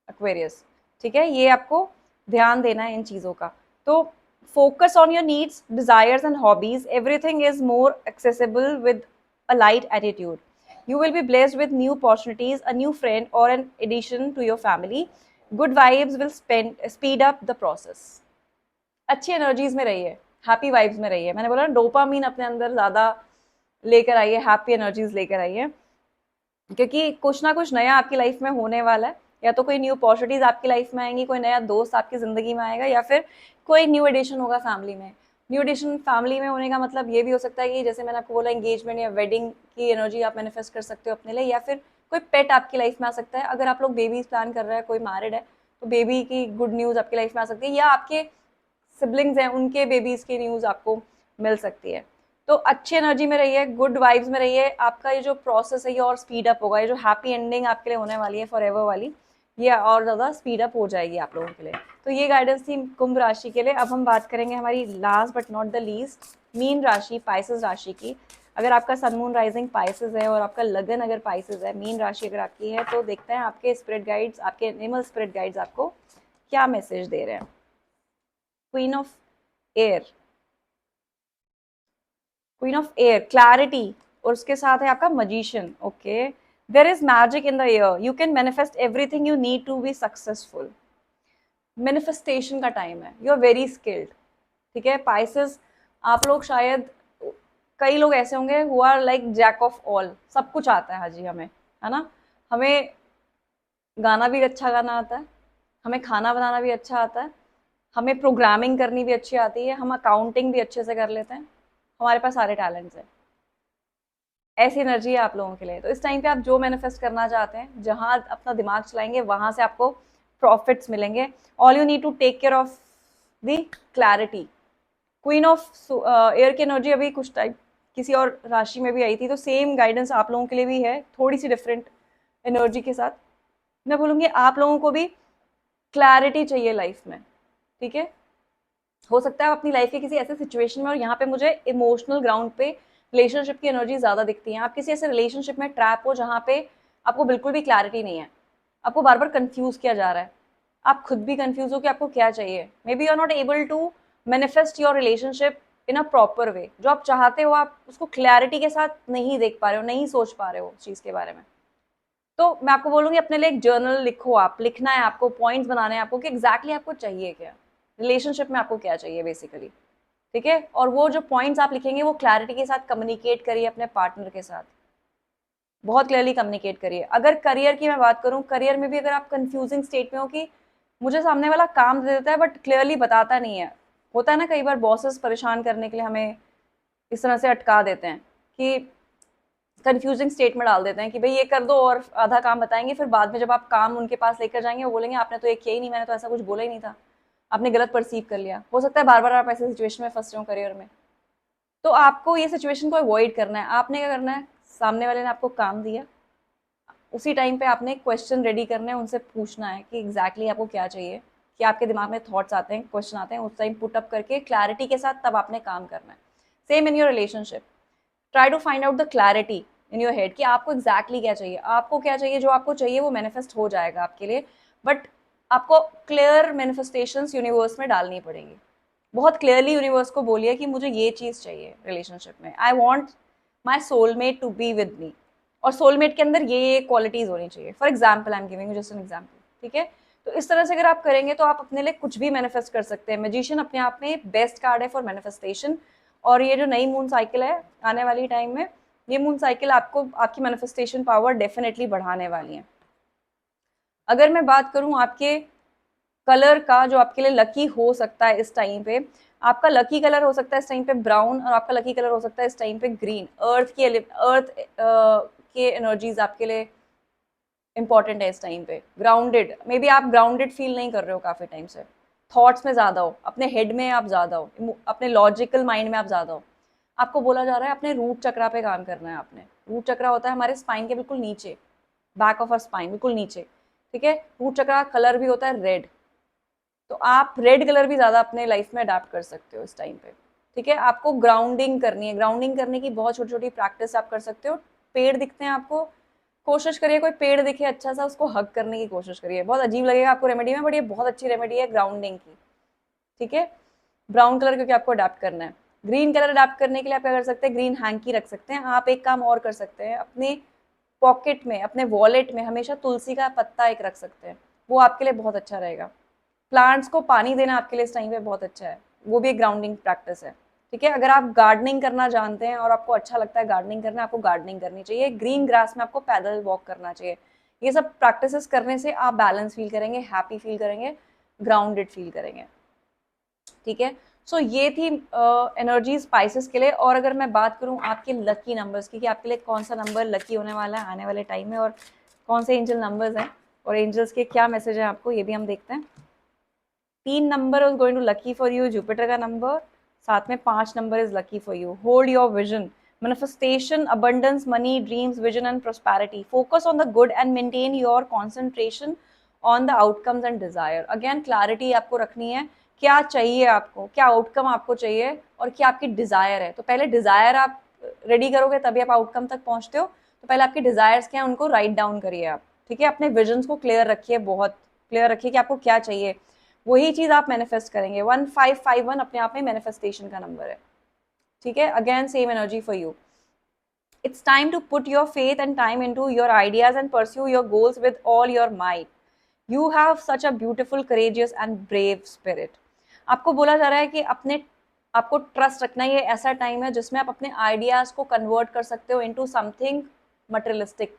एक्वेरियस। ठीक है, ये आपको ध्यान देना है इन चीज़ों का। तो focus on your needs, desires and hobbies, everything is more accessible with a light attitude. You will be blessed with new opportunities, a new friend, or an addition to your family. Good vibes will speed up the process. अच्छी energies में रहिए, happy vibes में रहिए। मैंने बोला dopamine अपने अंदर ज़्यादा लेकर आइए, हैप्पी एनर्जीज लेकर आइए, क्योंकि कुछ ना कुछ नया आपकी लाइफ में होने वाला है। या तो कोई न्यू अपॉर्चुनिटीज आपकी लाइफ में आएंगी, कोई नया दोस्त आपकी ज़िंदगी में आएगा, या फिर कोई न्यू एडिशन होगा फैमिली में। न्यू एडिशन फैमिली में होने का मतलब ये भी हो सकता है कि जैसे मैंने आपको बोला एंगेजमेंट या वेडिंग की एनर्जी आप मैनिफेस्ट कर सकते हो अपने लिए, या फिर कोई पेट आपकी लाइफ में आ सकता है। अगर आप लोग बेबीज प्लान कर रहे हैं, कोई मैरिड है, तो बेबी की गुड न्यूज़ आपकी लाइफ में आ सकती है, या आपके सिबलिंग्स हैं उनके बेबीज की न्यूज़ आपको मिल सकती है। तो अच्छी एनर्जी में रहिए, गुड वाइब्स में रहिए, आपका ये जो प्रोसेस है ये और स्पीड अप होगा। ये जो हैप्पी एंडिंग आपके लिए होने वाली है फॉर एवर वाली, ये और ज़्यादा स्पीड अप हो जाएगी आप लोगों के लिए। तो ये गाइडेंस थी कुंभ राशि के लिए। अब हम बात करेंगे हमारी last but not the least mean राशि, पाइसेस राशि की। अगर आपका सन मून राइजिंग पाइसेस है और आपका लगन अगर पाइसेस है, मीन राशि अगर आपकी है, तो देखते हैं आपके स्पिरिट गाइड्स, आपके एनिमल स्पिरिट गाइड्स आपको क्या मैसेज दे रहे हैं। Queen of air, queen of air, clarity, और उसके साथ है आपका magician. Okay, there is magic in the air, you can manifest everything you need to be successful. Manifestation का टाइम है, यू आर वेरी स्किल्ड। ठीक है, पाइसेस आप लोग शायद, कई लोग ऐसे होंगे who are like jack of all, सब कुछ आता है हाजी हमें, है ना। हमें गाना भी अच्छा गाना आता है, हमें खाना बनाना भी अच्छा आता है, हमें प्रोग्रामिंग करनी भी अच्छी आती है, हम अकाउंटिंग भी अच्छे से कर लेते हैं, हमारे पास सारे टैलेंट्स हैं। ऐसी एनर्जी है आप लोगों के लिए। तो इस टाइम पे आप जो मैनिफेस्ट करना चाहते हैं, जहां अपना दिमाग चलाएंगे वहां से आपको प्रॉफिट्स मिलेंगे। All you need to take care of the clarity. Queen of air की एनर्जी अभी कुछ टाइम किसी और राशि में भी आई थी, तो सेम गाइडेंस आप लोगों के लिए भी है, थोड़ी सी डिफरेंट एनर्जी के साथ। मैं बोलूँगी आप लोगों को भी क्लैरिटी चाहिए लाइफ में। ठीक है, हो सकता है आप अपनी लाइफ के किसी ऐसे सिचुएशन में, और यहाँ पे मुझे इमोशनल ग्राउंड पे रिलेशनशिप की एनर्जी ज़्यादा दिखती है, आप किसी ऐसे रिलेशनशिप में ट्रैप हो जहाँ पे आपको बिल्कुल भी क्लैरिटी नहीं है, आपको बार बार कंफ्यूज किया जा रहा है, आप खुद भी कंफ्यूज हो कि आपको क्या चाहिए। Maybe you are not able to manifest your relationship in a proper way, जो आप चाहते हो आप उसको क्लैरिटी के साथ नहीं देख पा रहे हो, नहीं सोच पा रहे हो उस चीज़ के बारे में। तो मैं आपको बोलूँगी अपने लिए एक जर्नल लिखो, आप लिखना है आपको, पॉइंट्स बनाने हैं आपको कि एग्जैक्टली आपको चाहिए क्या, रिलेशनशिप में आपको क्या चाहिए बेसिकली। ठीक है, और वो जो पॉइंट्स आप लिखेंगे वो क्लैरिटी के साथ कम्युनिकेट करिए अपने पार्टनर के साथ, बहुत क्लियरली कम्युनिकेट करिए। अगर करियर की मैं बात करूँ, करियर में भी अगर आप कंफ्यूजिंग स्टेट में हो कि मुझे सामने वाला काम दे देता है बट क्लियरली बताता नहीं है, होता है ना कई बार बॉसेस परेशान करने के लिए हमें इस तरह से अटका देते हैं कि कंफ्यूजिंग स्टेट में डाल देते हैं कि भाई ये कर दो और आधा काम बताएंगे, फिर बाद में जब आप काम उनके पास लेकर जाएंगे वो बोलेंगे आपने तो ये किया ही नहीं, मैंने तो ऐसा कुछ बोला ही नहीं था, आपने गलत परसीव कर लिया। हो सकता है बार बार आप ऐसे सिचुएशन में फंस रहे हो करियर में। तो आपको ये सिचुएशन को अवॉइड करना है। आपने क्या करना है, सामने वाले ने आपको काम दिया, उसी टाइम पे आपने क्वेश्चन रेडी करना है, उनसे पूछना है कि एग्जैक्टली आपको क्या चाहिए, कि आपके दिमाग में थॉट्स आते हैं, क्वेश्चन आते हैं, उस टाइम पुट अप करके क्लैरिटी के साथ तब आपने काम करना है। Same in your relationship, try to find out the clarity in your head कि आपको एग्जैक्टली क्या चाहिए। आपको क्या चाहिए, जो आपको चाहिए वो मैनिफेस्ट हो जाएगा आपके लिए, बट आपको क्लियर मैनिफेस्टेशंस यूनिवर्स में डालनी पड़ेंगी। बहुत क्लियरली यूनिवर्स को बोलिए कि मुझे ये चीज़ चाहिए रिलेशनशिप में, I want my soulmate to be with me, और सोलमेट के अंदर ये क्वालिटीज होनी चाहिए। For example I am giving just an example, ठीक है। तो इस तरह से अगर आप करेंगे तो आप अपने लिए कुछ भी मैनिफेस्ट कर सकते हैं। मैजिशियन अपने आप में बेस्ट कार्ड है फॉर मैनिफेस्टेशन, और ये जो नई मून साइकिल है आने वाली टाइम में, ये मून साइकिल आपको आपकी मैनिफेस्टेशन पावर डेफिनेटली बढ़ाने वाली है। अगर मैं बात करूं आपके कलर का जो आपके लिए लकी हो सकता है इस टाइम पे, आपका लकी कलर हो सकता है इस टाइम पे ब्राउन, और आपका लकी कलर हो सकता है इस टाइम पे ग्रीन। अर्थ के एनर्जीज आपके लिए इंपॉर्टेंट है इस टाइम पे। ग्राउंडेड, मे बी आप ग्राउंडेड फील नहीं कर रहे हो काफी टाइम से, थॉट्स में ज्यादा हो, अपने हेड में आप ज्यादा हो, अपने लॉजिकल माइंड में आप ज्यादा हो। आपको बोला जा रहा है अपने रूट चक्रा पे काम करना है। आपने, रूट चक्रा होता है हमारे स्पाइन के बिल्कुल नीचे, बैक ऑफ आवर स्पाइन बिल्कुल नीचे, ठीक है। रूट चक्रा कलर भी होता है रेड, तो आप रेड कलर भी ज्यादा अपने लाइफ में अडाप्ट कर सकते हो इस टाइम पे, ठीक है। आपको ग्राउंडिंग करनी है, ग्राउंडिंग करने की बहुत छोटी छोटी प्रैक्टिस आप कर सकते हो। पेड़ दिखते हैं आपको, कोशिश करिए कोई पेड़ दिखे अच्छा सा, उसको हग करने की कोशिश करिए। बहुत अजीब लगेगा आपको रेमेडी में, बट ये बहुत अच्छी रेमेडी है ग्राउंडिंग की, ठीक है। ब्राउन कलर क्योंकि आपको अडाप्ट करना है। ग्रीन कलर अडाप्ट करने के लिए आप क्या कर सकते हैं, ग्रीन हैंकी रख सकते हैं। आप एक काम और कर सकते हैं, अपने पॉकेट में, अपने वॉलेट में हमेशा तुलसी का पत्ता एक रख सकते हैं, वो आपके लिए बहुत अच्छा रहेगा। प्लांट्स को पानी देना आपके लिए इस टाइम पे बहुत अच्छा है, वो भी एक ग्राउंडिंग प्रैक्टिस है, ठीक है। अगर आप गार्डनिंग करना जानते हैं और आपको अच्छा लगता है गार्डनिंग करना, आपको गार्डनिंग करनी चाहिए। ग्रीन ग्रास में आपको पैदल वॉक करना चाहिए। ये सब प्रैक्टिसेस करने से आप बैलेंस फील करेंगे, हैप्पी फील करेंगे, ग्राउंडेड फील करेंगे, ठीक है। सो ये थी एनर्जी स्पाइसेस के लिए। और अगर मैं बात करूं आपके लकी नंबर्स की कि आपके लिए कौन सा नंबर लकी होने वाला है आने वाले टाइम में, और कौन से एंजल नंबर्स हैं और एंजल्स के क्या मैसेज है आपको, ये भी हम देखते हैं। 3 number is going to lucky for you, Jupiter का नंबर। साथ में 5 number is lucky for you. Hold your vision, manifestation, abundance, money, dreams, vision and prosperity. Focus on the good and maintain your concentration on the outcomes and desire. Again clarity आपको रखनी है, क्या चाहिए आपको, क्या outcome आपको चाहिए और क्या आपकी डिजायर है। तो पहले डिजायर आप रेडी करोगे तभी आप आउटकम तक पहुंचते हो। तो पहले आपके डिजायर्स क्या है उनको राइट डाउन करिए आप, ठीक है। अपने विजन्स को क्लियर रखिए, बहुत क्लियर रखिए कि आपको क्या चाहिए, वही चीज आप मैनिफेस्ट करेंगे। 1551 अपने आप में मैनिफेस्टेशन का नंबर है, ठीक है। Again same energy for you. It's time to put your faith and time into your ideas and pursue your goals with all your might. You have such a beautiful, courageous and brave spirit. आपको बोला जा रहा है कि अपने आपको trust रखना, ये ऐसा टाइम है जिसमें आप अपने आइडियाज को कन्वर्ट कर सकते हो into something materialistic,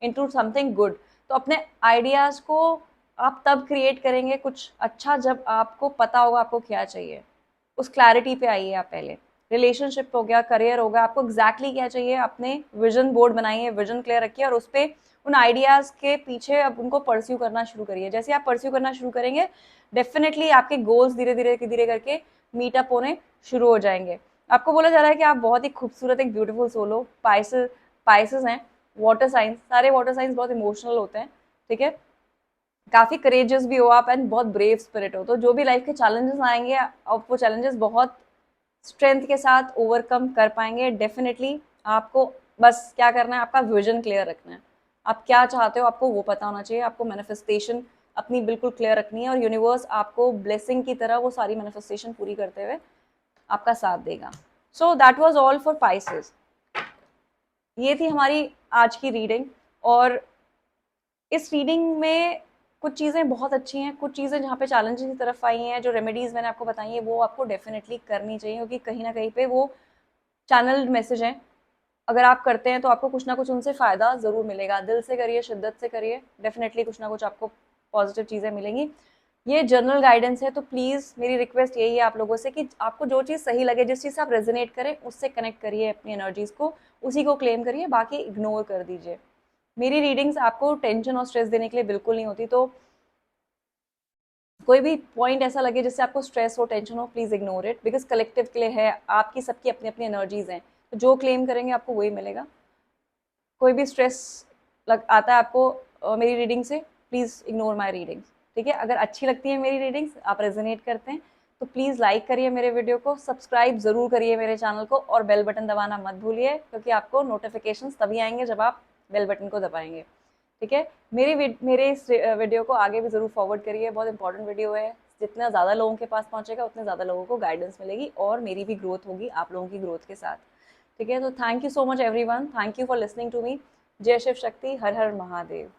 into something good. तो अपने आइडियाज को आप तब क्रिएट करेंगे कुछ अच्छा जब आपको पता होगा आपको क्या चाहिए। उस क्लैरिटी पे आइए आप पहले। रिलेशनशिप हो गया, करियर हो गया, आपको एग्जैक्टली क्या चाहिए, अपने विजन बोर्ड बनाइए, विजन क्लियर रखिए और उस पर उन आइडियाज के पीछे अब उनको परस्यू करना शुरू करिए। जैसे आप परस्यू करना शुरू करेंगे डेफिनेटली आपके गोल्स धीरे धीरे धीरे करके मीटअप होने शुरू हो जाएंगे। आपको बोला जा रहा है कि आप बहुत ही खूबसूरत एक ब्यूटीफुल सोल हो। पाइसेस हैं, वाटर साइंस, सारे वाटर साइंस बहुत इमोशनल होते हैं, ठीक है। काफी करेजियस भी हो आप एंड बहुत ब्रेव स्पिरिट हो। तो जो भी लाइफ के चैलेंजेस आएंगे आप वो चैलेंजेस बहुत स्ट्रेंथ के साथ ओवरकम कर पाएंगे डेफिनेटली। आपको बस क्या करना है, आपका विजन क्लियर रखना है, आप क्या चाहते हो आपको वो पता होना चाहिए। आपको मैनिफेस्टेशन अपनी बिल्कुल क्लियर रखनी है और यूनिवर्स आपको ब्लेसिंग की तरह वो सारी मैनिफेस्टेशन पूरी करते हुए आपका साथ देगा। सो that was all for Pisces. ये थी हमारी आज की रीडिंग, और इस रीडिंग में कुछ चीज़ें बहुत अच्छी हैं, कुछ चीज़ें जहाँ पे चैलेंजेस की तरफ आई हैं, जो रेमेडीज़ मैंने आपको बताई है वो आपको डेफिनेटली करनी चाहिए, क्योंकि कहीं ना कहीं पे वो चैनल्ड मैसेज हैं। अगर आप करते हैं तो आपको कुछ ना कुछ उनसे फ़ायदा ज़रूर मिलेगा। दिल से करिए, शिद्दत से करिए, डेफिनेटली कुछ ना कुछ आपको पॉजिटिव चीज़ें मिलेंगी। ये जनरल गाइडेंस है, तो प्लीज़ मेरी रिक्वेस्ट यही है आप लोगों से कि आपको जो चीज़ सही लगे, जिस चीज़ से आप रेजोनेट करें, उससे कनेक्ट करिए अपनी एनर्जीज़ को, उसी को क्लेम करिए, बाकी इग्नोर कर दीजिए। मेरी रीडिंग्स आपको टेंशन और स्ट्रेस देने के लिए बिल्कुल नहीं होती, तो कोई भी पॉइंट ऐसा लगे जिससे आपको स्ट्रेस हो, टेंशन हो, please ignore it, because collective के लिए है, आपकी सबकी अपनी अपनी एनर्जीज़ हैं, तो जो क्लेम करेंगे आपको वही मिलेगा। कोई भी स्ट्रेस आता है आपको मेरी रीडिंग से, प्लीज़ इग्नोर माई रीडिंग्स, ठीक है। अगर अच्छी लगती है मेरी रीडिंग्स, आप रेजोनेट करते हैं, तो प्लीज़ लाइक करिए मेरे वीडियो को, सब्सक्राइब ज़रूर करिए मेरे चैनल को, और बेल बटन दबाना मत भूलिए, क्योंकि आपको नोटिफिकेशंस तभी आएंगे जब आप बेल बटन को दबाएंगे, ठीक है। मेरे इस वीडियो को आगे भी ज़रूर फॉरवर्ड करिए, बहुत इंपॉर्टेंट वीडियो है। जितना ज़्यादा लोगों के पास पहुंचेगा, उतने ज़्यादा लोगों को गाइडेंस मिलेगी, और मेरी भी ग्रोथ होगी आप लोगों की ग्रोथ के साथ, ठीक है। तो thank you so much everyone, thank you for listening to me. जय शिव शक्ति, हर हर महादेव।